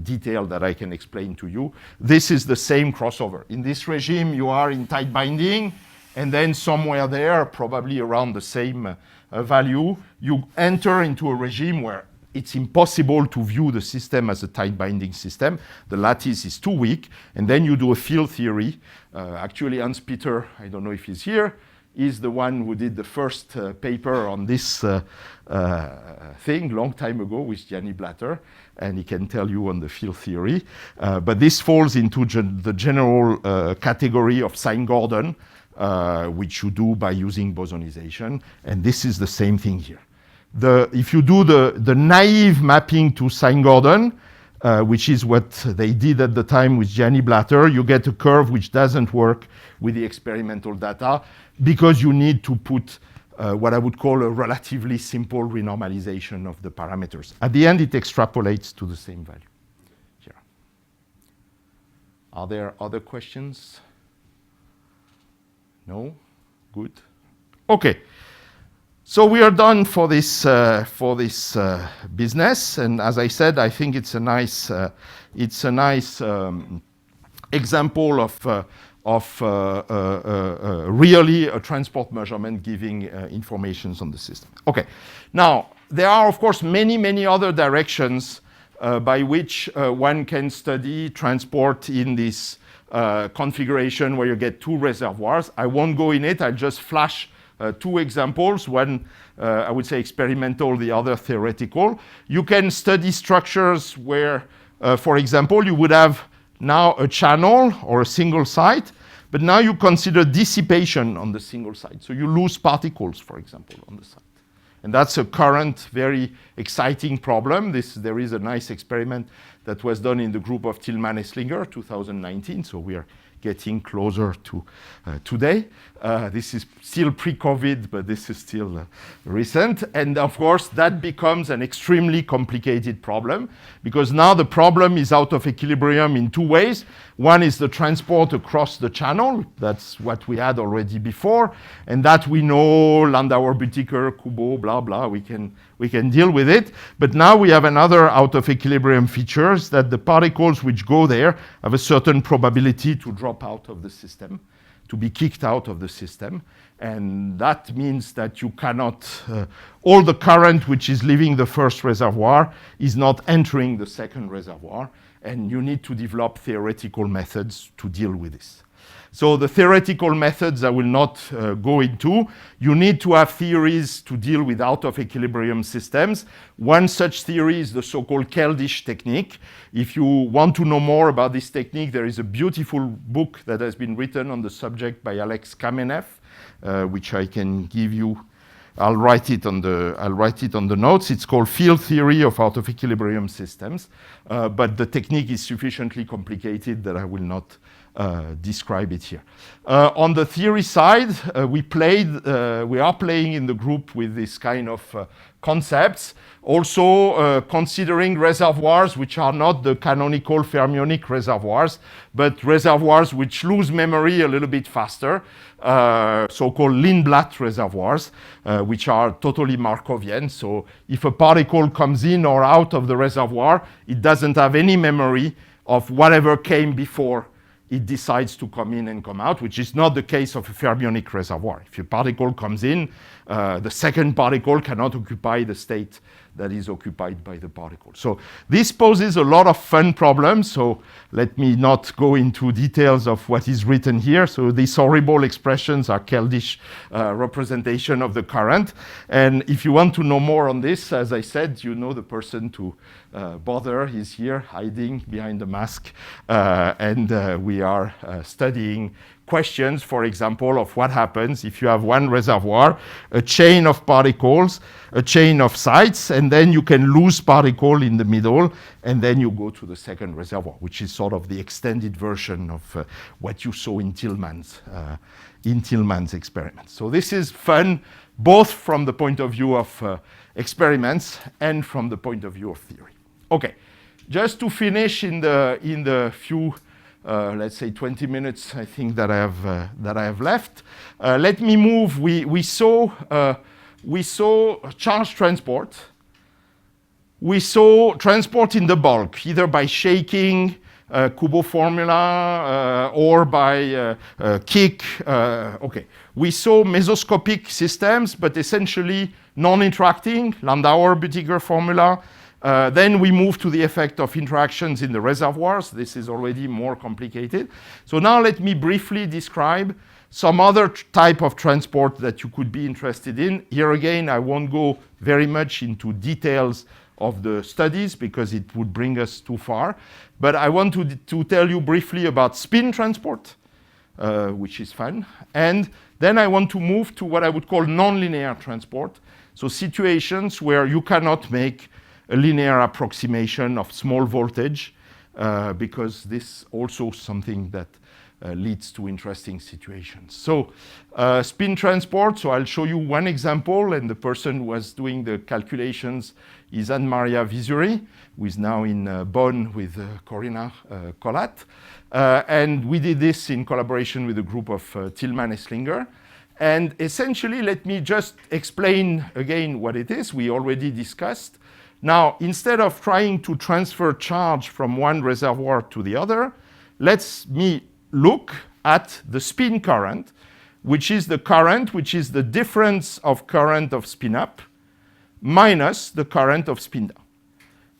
detail that I can explain to you. This is the same crossover. In this regime, you are in tight binding, and then somewhere there, probably around the same value, you enter into a regime where it's impossible to view the system as a tight binding system. The lattice is too weak, and then you do a field theory. Actually, Hans Peter, I don't know if he's here, is the one who did the first paper on this thing long time ago with Gianni Blatter, and he can tell you on the field theory. But this falls into the general category of Sine-Gordon, which you do by using bosonization, and this is the same thing here. If you do the naive mapping to Sine-Gordon, which is what they did at the time with Gianni Blatter, you get a curve which doesn't work with the experimental data because you need to put what I would call a relatively simple renormalization of the parameters. At the end, it extrapolates to the same value. Here. Are there other questions? No? Good. Okay. So we are done for this business, and as I said, I think it's a nice example of really a transport measurement giving information on the system. Okay. Now there are of course many other directions by which one can study transport in this configuration where you get two reservoirs. I won't go in it. I'll just flash two examples, one I would say experimental, the other theoretical. You can study structures where, for example, you would have now a channel or a single site, but now you consider dissipation on the single site. So you lose particles, for example, on the site. And that's a current, very exciting problem. There is a nice experiment that was done in the group of Tillman-Esslinger, 2019, so we are getting closer to today. This is still pre-COVID, but this is still recent. And of course, that becomes an extremely complicated problem because now the problem is out of equilibrium in two ways. One is the transport across the channel. That's what we had already before. And that we know, Landauer-Büttiker, Kubo, blah, blah, we can deal with it. But now we have another out of equilibrium features that the particles which go there have a certain probability to drop out of the system, to be kicked out of the system. And that means that you cannot, all the current which is leaving the first reservoir is not entering the second reservoir. And you need to develop theoretical methods to deal with this. So the theoretical methods I will not go into. You need to have theories to deal with out of equilibrium systems. One such theory is the so-called Keldysh technique. If you want to know more about this technique, there is a beautiful book that has been written on the subject by Alex Kamenev, which I can give you. I'll write it on the notes. It's called Field Theory of Out of Equilibrium Systems, but the technique is sufficiently complicated that I will not describe it here. On the theory side, we are playing in the group with this kind of concepts, also considering reservoirs which are not the canonical fermionic reservoirs, but reservoirs which lose memory a little bit faster, so-called Lindblad reservoirs, which are totally Markovian. So if a particle comes in or out of the reservoir, it doesn't have any memory of whatever came before it decides to come in and come out, which is not the case of a fermionic reservoir. If a particle comes in, the second particle cannot occupy the state that is occupied by the particle. So this poses a lot of fun problems. So let me not go into details of what is written here. So these horrible expressions are Keldysh representation of the current. And if you want to know more on this, as I said, you know the person to bother. He's here hiding behind the mask. And we are studying questions, for example, of what happens if you have one reservoir, a chain of particles, a chain of sites, and then you can lose particle in the middle, and then you go to the second reservoir, which is sort of the extended version of what you saw in Tillman's experiment. So this is fun, both from the point of view of experiments and from the point of view of theory. Okay, just to finish in the few let's say 20 minutes, I think that I have left. Let me move. We saw charge transport. We saw transport in the bulk, either by shaking, Kubo formula, or by kick. Okay. We saw mesoscopic systems, but essentially non-interacting, Landauer-Büttiger formula. Then we move to the effect of interactions in the reservoirs. This is already more complicated. So now let me briefly describe some other type of transport that you could be interested in. Here again, I won't go very much into details of the studies because it would bring us too far. But I want to tell you briefly about spin transport, which is fun. And then I want to move to what I would call nonlinear transport. So situations where you cannot make a linear approximation of small voltage, because this also something that leads to interesting situations. So spin transport, so I'll show you one example, and the person who was doing the calculations is Anne-Maria Visuri, who is now in Bonn with Corinna Collat. And we did this in collaboration with a group of Tillman Esslinger. And essentially, let me just explain again what it is. We already discussed. Now, instead of trying to transfer charge from one reservoir to the other, let's look at the spin current, which is the current, which is the difference of current of spin up minus the current of spin down.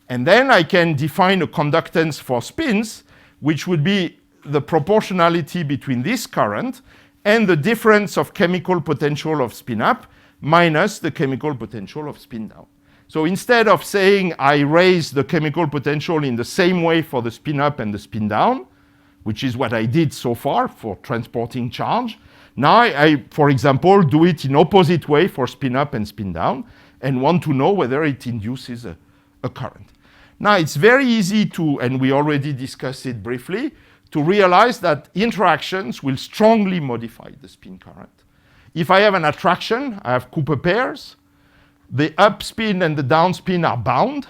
And then I can define a conductance for spins, which would be the proportionality between this current and the difference of chemical potential of spin up minus the chemical potential of spin down. So instead of saying I raise the chemical potential in the same way for the spin up and the spin down, which is what I did so far for transporting charge, now I, for example, do it in opposite way for spin up and spin down and want to know whether it induces a current. Now it's very easy to, and we already discussed it briefly, to realize that interactions will strongly modify the spin current. If I have an attraction, I have Cooper pairs. The up spin and the down spin are bound.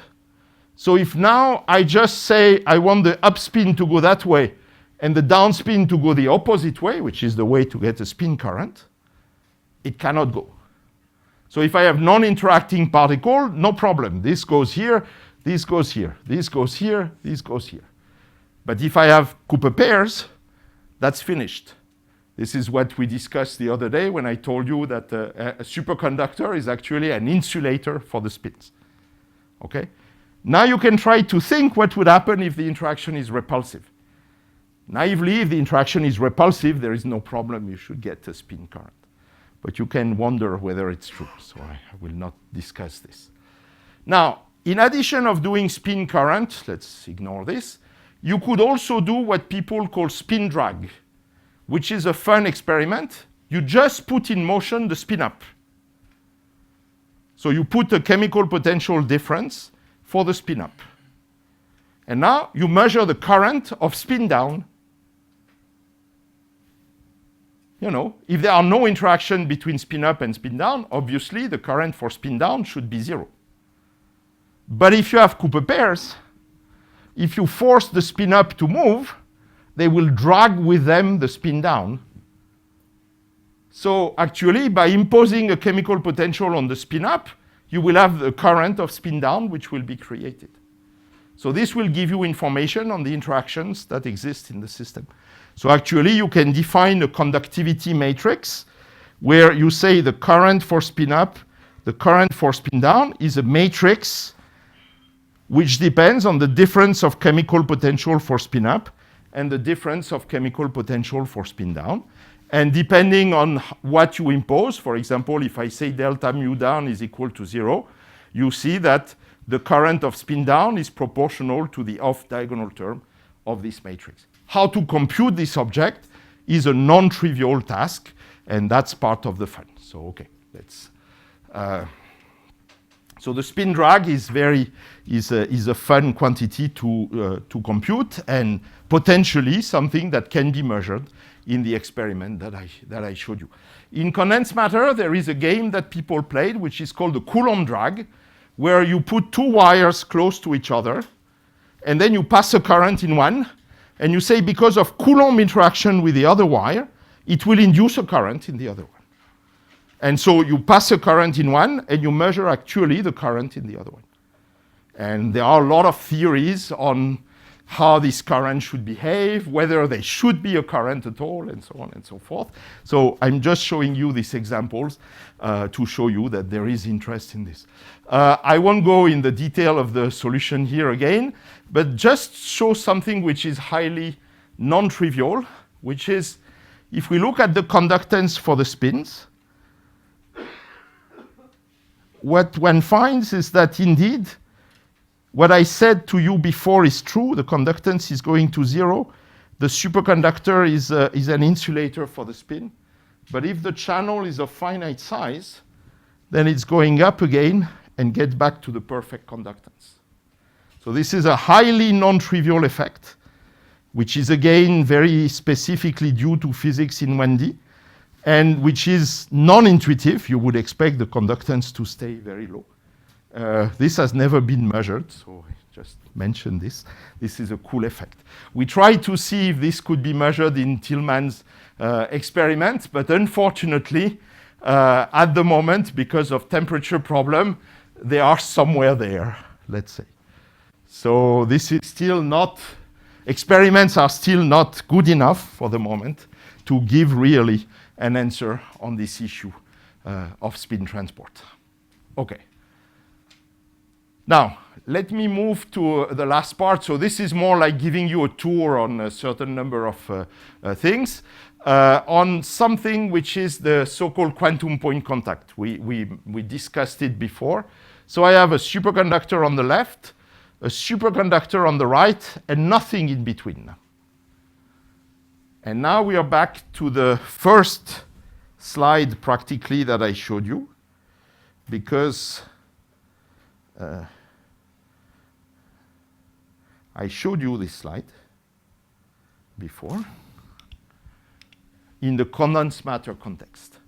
So if now I just say I want the up spin to go that way and the down spin to go the opposite way, which is the way to get a spin current, it cannot go. So if I have non-interacting particle, no problem. This goes here, this goes here, this goes here, this goes here. But if I have Cooper pairs, that's finished. This is what we discussed the other day when I told you that a superconductor is actually an insulator for the spins. Okay? Now you can try to think what would happen if the interaction is repulsive. Naively, if the interaction is repulsive, there is no problem. You should get a spin current. But you can wonder whether it's true. So I will not discuss this. Now, in addition of doing spin current, let's ignore this, you could also do what people call spin drag, which is a fun experiment. You just put in motion the spin up. So you put a chemical potential difference for the spin up. And now you measure the current of spin down. You know, if there are no interaction between spin up and spin down, obviously the current for spin down should be 0. But if you have Cooper pairs, if you force the spin up to move, they will drag with them the spin down. So actually, by imposing a chemical potential on the spin up, you will have the current of spin down, which will be created. So this will give you information on the interactions that exist in the system. So actually, you can define a conductivity matrix where you say the current for spin up, the current for spin down is a matrix which depends on the difference of chemical potential for spin up and the difference of chemical potential for spin down. And depending on what you impose, for example, if I say delta mu down is equal to 0, you see that the current of spin down is proportional to the off-diagonal term of this matrix. How to compute this object is a non-trivial task, and that's part of the fun. So, okay, let's. So the spin drag is a fun quantity to compute, and potentially something that can be measured in the experiment that I showed you. In condensed matter, there is a game that people played, which is called the Coulomb Drag, where you put two wires close to each other, and then you pass a current in one, and you say because of Coulomb interaction with the other wire, it will induce a current in the other one. And so you pass a current in one, and you measure actually the current in the other one. And there are a lot of theories on how this current should behave, whether there should be a current at all, and so on and so forth. So I'm just showing you these examples to show you that there is interest in this. I won't go in the detail of the solution here again, but just show something which is highly non-trivial, which is if we look at the conductance for the spins, what one finds is that indeed what I said to you before is true. The conductance is going to 0. The superconductor is an insulator for the spin. But if the channel is of finite size, then it's going up again and get back to the perfect conductance. So this is a highly non-trivial effect, which is again very specifically due to physics in 1D, and which is non-intuitive. You would expect the conductance to stay very low. This has never been measured, so I just mentioned this. This is a cool effect. We tried to see if this could be measured in Tillman's experiment, but unfortunately, at the moment, because of temperature problem, they are somewhere there, let's say. So this is still not, experiments are still not good enough for the moment to give really an answer on this issue of spin transport. Okay. Now, let me move to the last part. So this is more like giving you a tour on a certain number of things, on something which is the so-called quantum point contact. We discussed it before. So I have a superconductor on the left, a superconductor on the right, and nothing in between. And now we are back to the first slide practically that I showed you, because I showed you this slide before in the condensed matter context.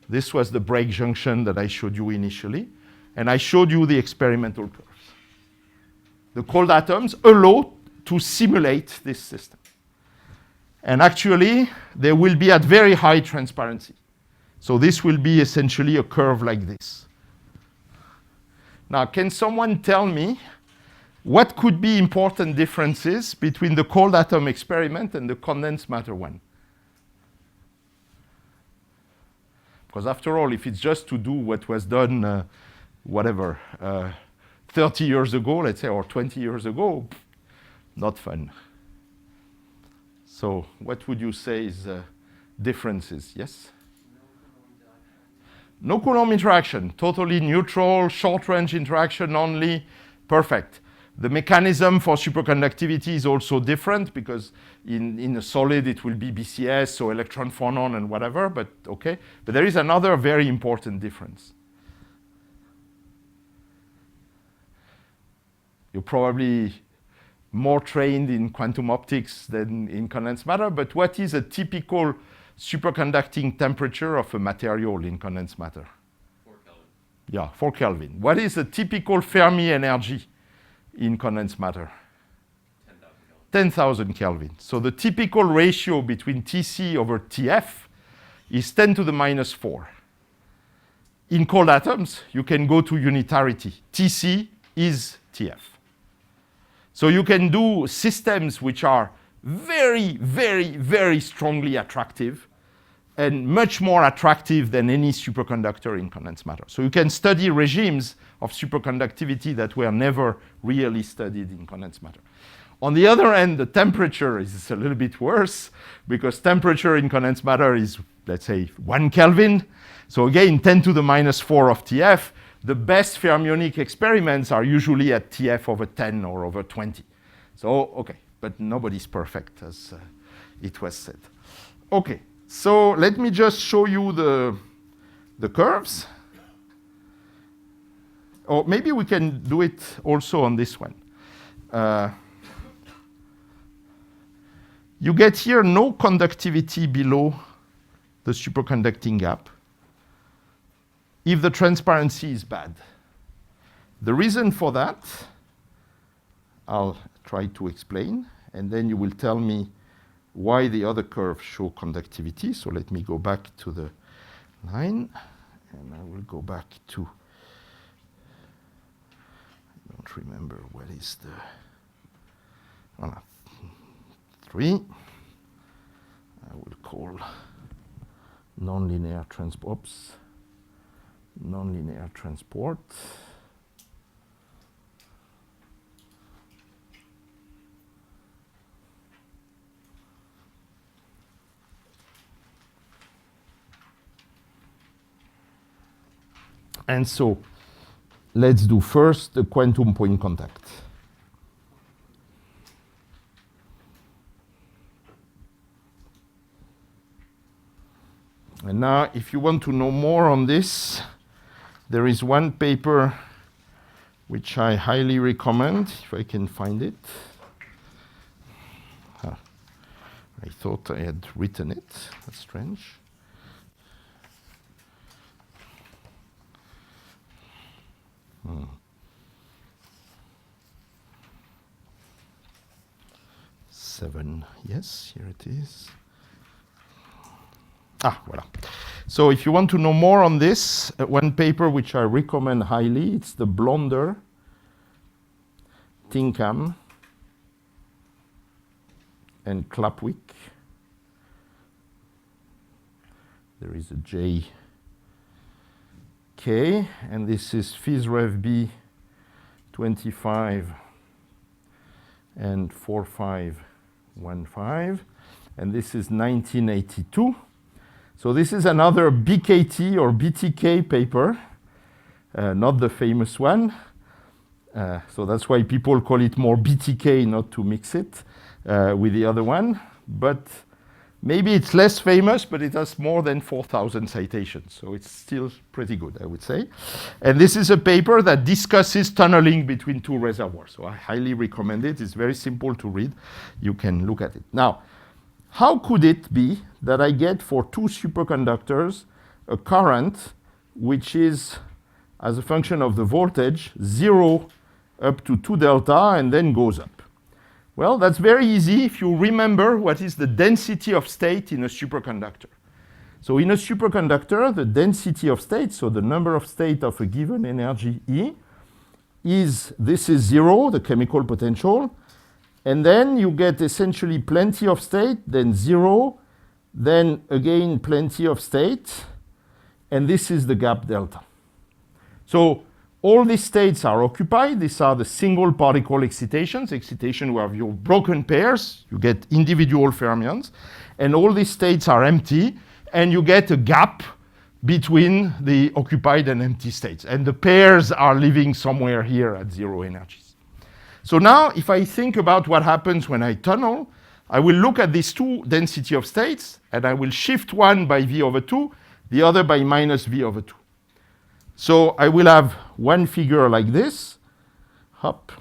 This was the break junction that I showed you initially, and I showed you the experimental curves. The cold atoms allow to simulate this system. And actually, they will be at very high transparency. So this will be essentially a curve like this. Now, can someone tell me what could be important differences between the cold atom experiment and the condensed matter one? Because after all, if it's just to do what was done, 30 years ago, let's say, or 20 years ago, not fun. So what would you say is differences? Yes? No Coulomb interaction, totally neutral, short-range interaction only, perfect. The mechanism for superconductivity is also different because in a solid it will be BCS, so electron phonon and whatever, but okay. But there is another very important difference. You're probably more trained in quantum optics than in condensed matter, but what is a typical superconducting temperature of a material in condensed matter? 4 Kelvin. Yeah, 4 Kelvin. What is a typical Fermi energy in condensed matter? 10,000 10,000 Kelvin. Kelvin. So the typical ratio between Tc over Tf is 10 to the minus 4. In cold atoms, you can go to unitarity. Tc is Tf. So you can do systems which are very, very, very strongly attractive and much more attractive than any superconductor in condensed matter. So you can study regimes of superconductivity that were never really studied in condensed matter. On the other hand, the temperature is a little bit worse because temperature in condensed matter is, let's say, 1 Kelvin. So again, 10 to the minus 4 of TF. The best fermionic experiments are usually at TF over 10 or over 20. So, okay, but nobody's perfect, as it was said. Okay, so let me just show you the curves. Or maybe we can do it also on this one. You get here no conductivity below the superconducting gap if the transparency is bad. The reason for that, I'll try to explain, and then you will tell me why the other curves show conductivity. So let me go back to the line, and I will go back to, I don't remember what is the, voilà, 3. I will call nonlinear transport. Nonlinear transport. And so let's do first the quantum point contact. And now, if you want to know more on this, there is one paper which I highly recommend, if I can find it. I thought I had written it. That's strange. Seven, yes, here it is. Voilà. So if you want to know more on this, one paper which I recommend highly, it's the Blonder, Tinkham, and Klapwick. There is a JK, and this is PhysRevB 25 and 4515, and this is 1982. So this is another BKT or BTK paper, not the famous one. So that's why people call it more BTK, not to mix it with the other one. But maybe it's less famous, but it has more than 4,000 citations. So it's still pretty good, I would say. And this is a paper that discusses tunneling between two reservoirs. So I highly recommend it. It's very simple to read. You can look at it. Now, how could it be that I get for two superconductors a current which is, as a function of the voltage, 0 up to 2 delta and then goes up? Well, that's very easy if you remember what is the density of state in a superconductor. So in a superconductor, the density of state, so the number of state of a given energy E, this is 0, the chemical potential, and then you get essentially plenty of state, then 0, then again plenty of state, and this is the gap delta. So all these states are occupied. These are the single particle excitations, where you have broken pairs, you get individual fermions, and all these states are empty, and you get a gap between the occupied and empty states. And the pairs are living somewhere here at 0 energies. So now, if I think about what happens when I tunnel, I will look at these two density of states, and I will shift one by V over 2, the other by minus V over 2. So I will have one figure like this, hop,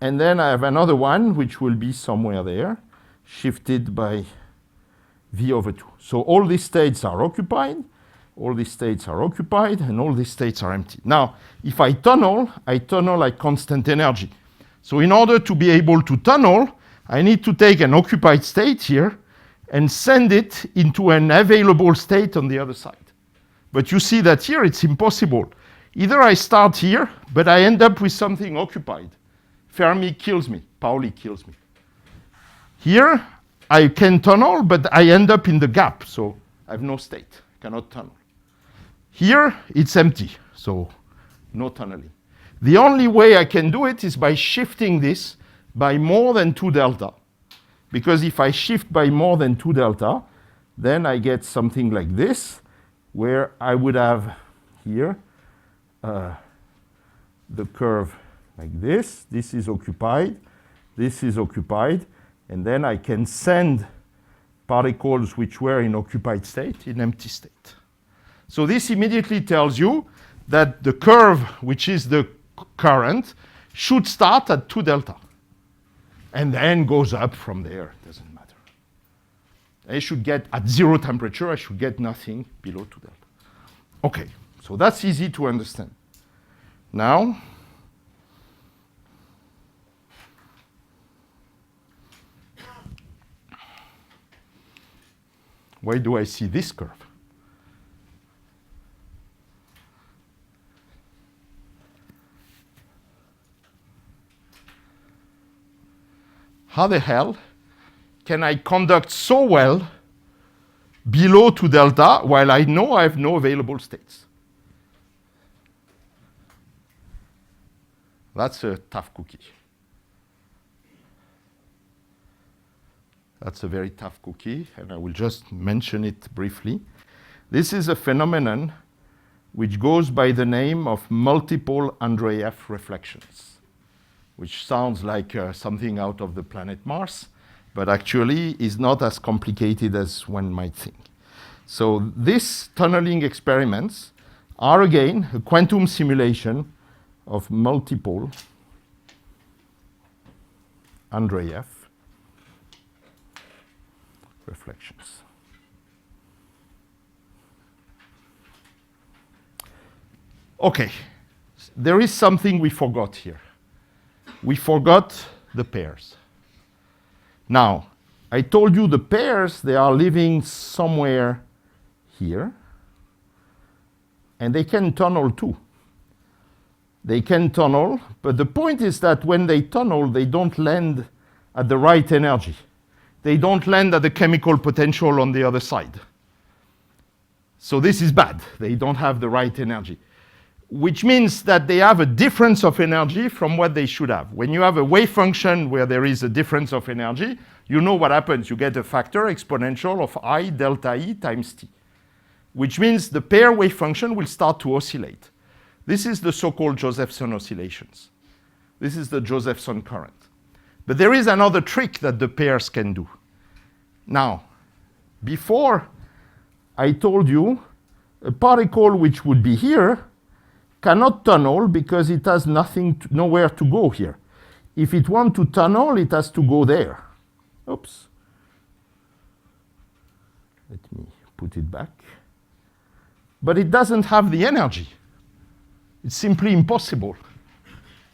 and then I have another one which will be somewhere there, shifted by V over 2. So all these states are occupied, all these states are occupied, and all these states are empty. Now, if I tunnel at constant energy. So in order to be able to tunnel, I need to take an occupied state here and send it into an available state on the other side. But you see that here it's impossible. Either I start here, but I end up with something occupied. Fermi kills me, Pauli kills me. Here, I can tunnel, but I end up in the gap, so I have no state, cannot tunnel. Here, it's empty, so no tunneling. The only way I can do it is by shifting this by more than 2 delta. Because if I shift by more than 2 delta, then I get something like this, where I would have here the curve like this. This is occupied, and then I can send particles which were in occupied state in empty state. So this immediately tells you that the curve, which is the current, should start at 2 delta and then goes up from there. It doesn't matter. I should get, at 0 temperature, I should get nothing below 2 delta. Okay, so that's easy to understand. Now, why do I see this curve? How the hell can I conduct so well below 2 delta while I know I have no available states? That's a tough cookie. That's a very tough cookie, and I will just mention it briefly. This is a phenomenon which goes by the name of multiple Andreev reflections, which sounds like something out of the planet Mars, but actually is not as complicated as one might think. So these tunneling experiments are again a quantum simulation of multiple Andreev reflections. Okay, there is something we forgot here. We forgot the pairs. Now, I told you the pairs, they are living somewhere here, and they can tunnel too. They can tunnel, but the point is that when they tunnel, they don't land at the right energy. They don't land at the chemical potential on the other side. So this is bad. They don't have the right energy, which means that they have a difference of energy from what they should have. When you have a wave function where there is a difference of energy, you know what happens. You get a factor exponential of I delta E times t, which means the pair wave function will start to oscillate. This is the so-called Josephson oscillations. This is the Josephson current. But there is another trick that the pairs can do. Now, before I told you a particle which would be here cannot tunnel because it has nowhere to go here. If it wants to tunnel, it has to go there. Oops. Let me put it back. But it doesn't have the energy. It's simply impossible.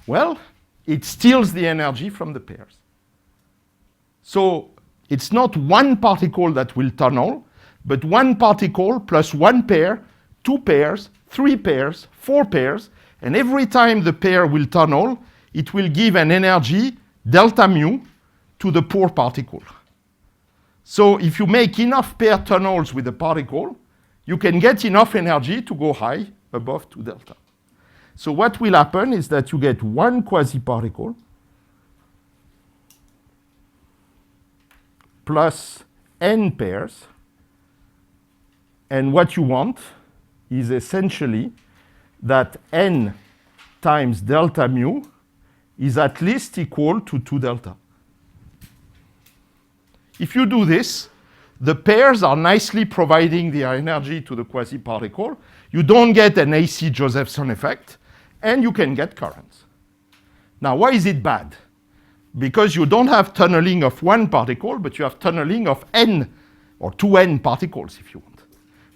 Well, it steals the energy from the pairs. So it's not one particle that will tunnel, but one particle plus one pair, 2 pairs, 3 pairs, 4 pairs, and every time the pair will tunnel, it will give an energy, delta mu, to the poor particle. So if you make enough pair tunnels with a particle, you can get enough energy to go high above 2 delta. So what will happen is that you get one quasi-particle plus n pairs, and what you want is essentially that n times delta mu is at least equal to 2 delta. If you do this, the pairs are nicely providing the energy to the quasi-particle. You don't get an AC Josephson effect, and you can get currents. Now, why is it bad? Because you don't have tunneling of one particle, but you have tunneling of n, or 2n particles, if you want,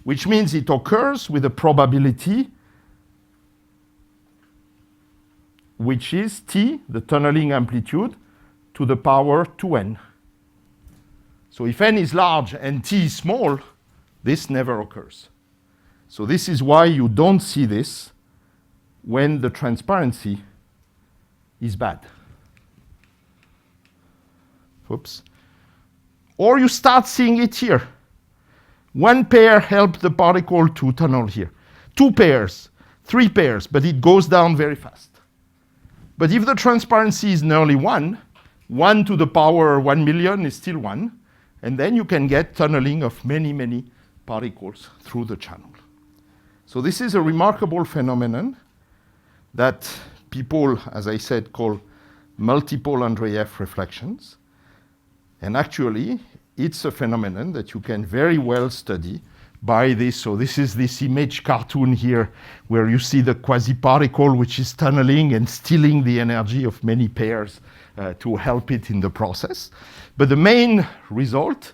which means it occurs with a probability which is t, the tunneling amplitude, to the power 2n. So if n is large and t is small, this never occurs. So this is why you don't see this when the transparency is bad. whoops, or you start seeing it here. One pair helps the particle to tunnel here. 2 pairs, 3 pairs, but it goes down very fast. But if the transparency is nearly 1, 1 to the power 1 million is still 1, and then you can get tunneling of many, many particles through the channel. So this is a remarkable phenomenon that people, as I said, call multiple Andreev reflections. And actually, it's a phenomenon that you can very well study by this. So this is this image cartoon here where you see the quasi-particle which is tunneling and stealing the energy of many pairs to help it in the process. But the main result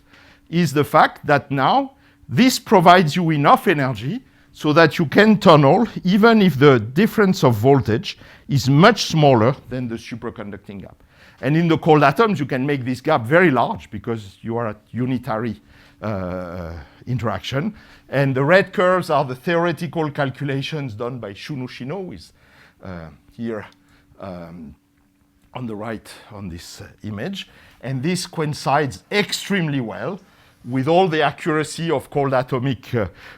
is the fact that now this provides you enough energy so that you can tunnel even if the difference of voltage is much smaller than the superconducting gap. And in the cold atoms, you can make this gap very large because you are at unitary interaction. And the red curves are the theoretical calculations done by Shunoushino, who is here on the right on this image. And this coincides extremely well with all the accuracy of cold atomic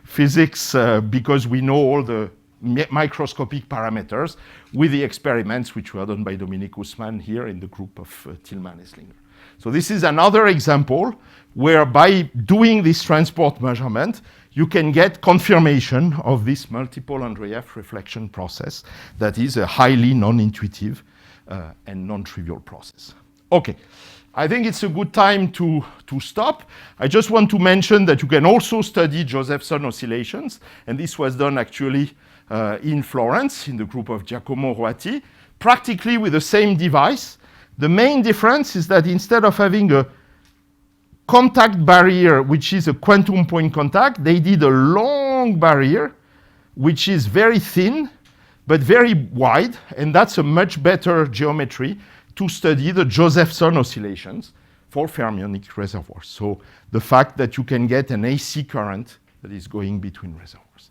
physics because we know all the microscopic parameters with the experiments which were done by Dominique Haussmann here in the group of Tillman-Esslinger. So this is another example where by doing this transport measurement, you can get confirmation of this multiple Andreev reflection process that is a highly non-intuitive and non-trivial process. Okay. I think it's a good time to stop. I just want to mention that you can also study Josephson oscillations, and this was done actually in Florence in the group of Giacomo Roati, practically with the same device. The main difference is that instead of having a contact barrier, which is a quantum point contact, they did a long barrier, which is very thin, but very wide, and that's a much better geometry to study the Josephson oscillations for fermionic reservoirs. So the fact that you can get an AC current that is going between reservoirs.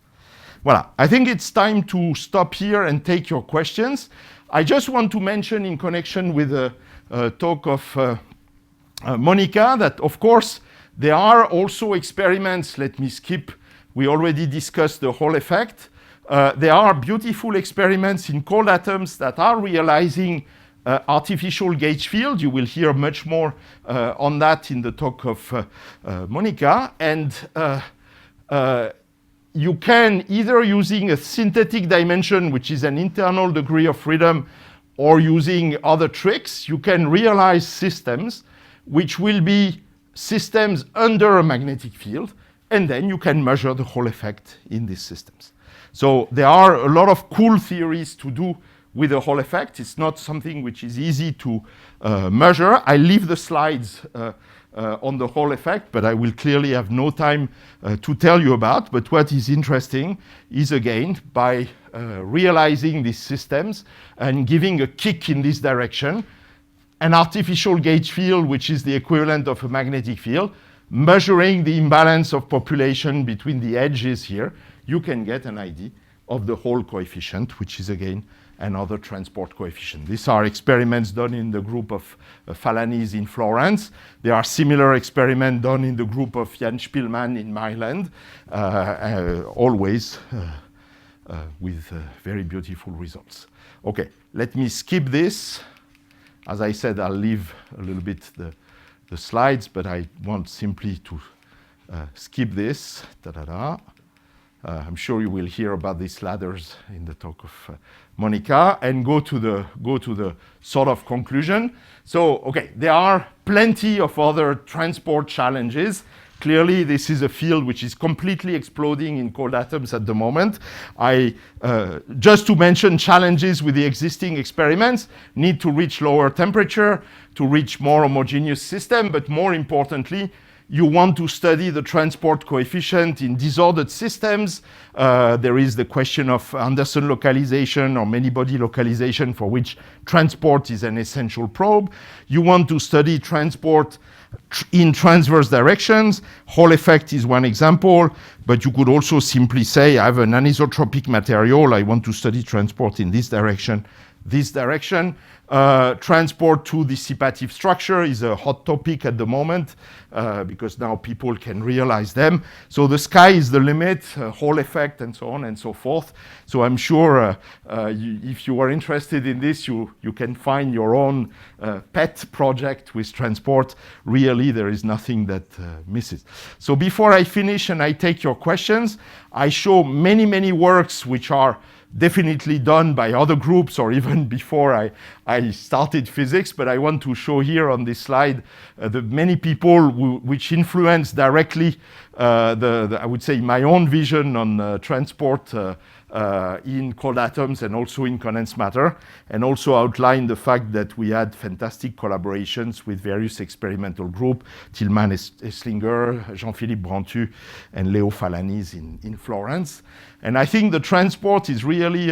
Voilà, I think it's time to stop here and take your questions. I just want to mention in connection with the talk of Monica that, of course, there are also experiments. Let me skip. We already discussed the Hall effect. There are beautiful experiments in cold atoms that are realizing artificial gauge field. You will hear much more on that in the talk of Monica. And you can, either using a synthetic dimension, which is an internal degree of freedom, or using other tricks, you can realize systems which will be systems under a magnetic field, and then you can measure the Hall effect in these systems. So there are a lot of cool theories to do with the Hall effect. It's not something which is easy to measure. I leave the slides on the Hall effect, but I will clearly have no time to tell you about. But what is interesting is, again, by realizing these systems and giving a kick in this direction, an artificial gauge field, which is the equivalent of a magnetic field, measuring the imbalance of population between the edges here, you can get an idea of the Hall coefficient, which is, again, another transport coefficient. These are experiments done in the group of Falanese in Florence. There are similar experiments done in the group of Jan Spielmann in Maryland, always with very beautiful results. Okay, let me skip this. As I said, I'll leave a little bit the slides, but I want simply to skip this. I'm sure you will hear about these ladders in the talk of Monica, and go to the sort of conclusion. So, okay, there are plenty of other transport challenges. Clearly, this is a field which is completely exploding in cold atoms at the moment. Just to mention challenges with the existing experiments, need to reach lower temperature, to reach more homogeneous system, but more importantly, you want to study the transport coefficient in disordered systems. There is the question of Anderson localization or many-body localization, for which transport is an essential probe. You want to study transport in transverse directions. Hall effect is one example, but you could also simply say, I have an anisotropic material, I want to study transport in this direction. this direction. Transport to dissipative structure is a hot topic at the moment because now people can realize them. So the sky is the limit, Hall effect, and so on and so forth. So I'm sure if you are interested in this, you can find your own pet project with transport. Really, there is nothing that misses. So before I finish and I take your questions, I show many works which are definitely done by other groups or even before I started physics, but I want to show here on this slide the many people which influence directly I would say my own vision on transport in cold atoms and also in condensed matter, and also outline the fact that we had fantastic collaborations with various experimental groups, Tillman Esslinger, Jean-Philippe Brantu, and Leo Falanis in Florence. And I think the transport is really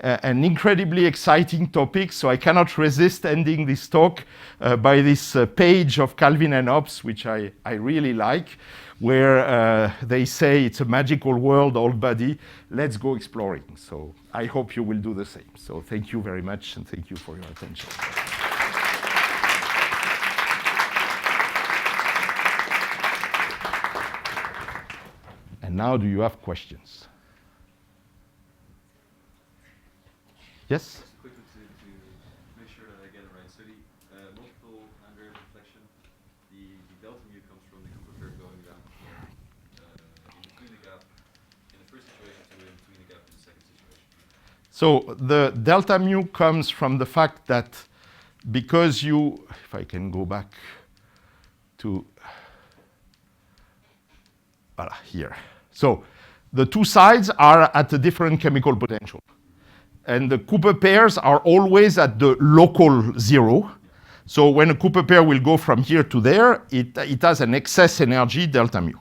an incredibly exciting topic, so I cannot resist ending this talk by this page of Calvin and Hobbes, which I really like, where they say it's a magical world, old buddy, let's go exploring. So I hope you will do the same. So thank you very much, and thank you for your attention. And now, do you have questions? Yes? Just quickly to make sure that I get it right. So the multiple under reflection, the delta mu comes from the Cooper curve going down in between the gap in the first situation to in between the gap in the second situation. So the delta mu comes from the fact that because you, if I can go back to here. So the two sides are at a different chemical potential. And the Cooper pairs are always at the local zero. So when a Cooper pair will go from here to there, it has an excess energy, delta mu.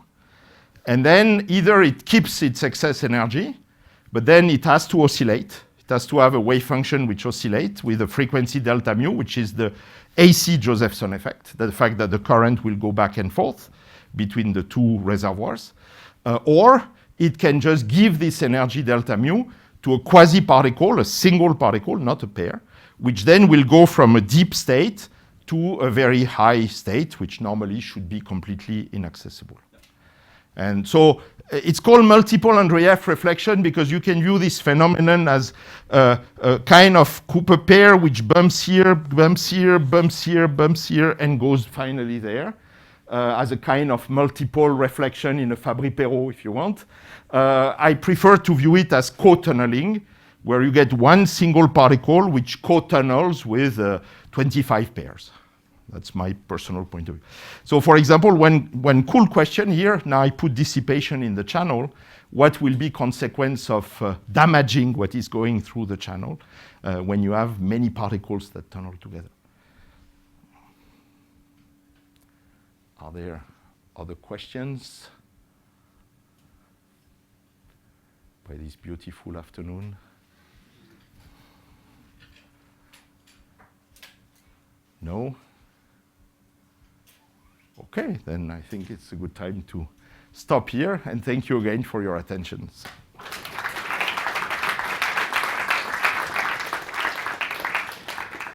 And then either it keeps its excess energy, but then it has to oscillate. It has to have a wave function which oscillates with a frequency delta mu, which is the AC Josephson effect, the fact that the current will go back and forth between the two reservoirs. Or it can just give this energy delta mu to a quasi-particle, a single particle, not a pair, which then will go from a deep state to a very high state, which normally should be completely inaccessible. And so it's called multiple Andreev reflection because you can view this phenomenon as a kind of Cooper pair which bumps here, bumps here, bumps here, bumps here, and goes finally there. As a kind of multiple reflection in a Fabry-Perot, if you want. I prefer to view it as co-tunneling, where you get one single particle which co-tunnels with 25 pairs. That's my personal point of view. So for example, when cool question here, now I put dissipation in the channel, what will be consequence of damaging what is going through the channel when you have many particles that tunnel together? Are there other questions by this beautiful afternoon? No? Okay, then I think it's a good time to stop here, and thank you again for your attention.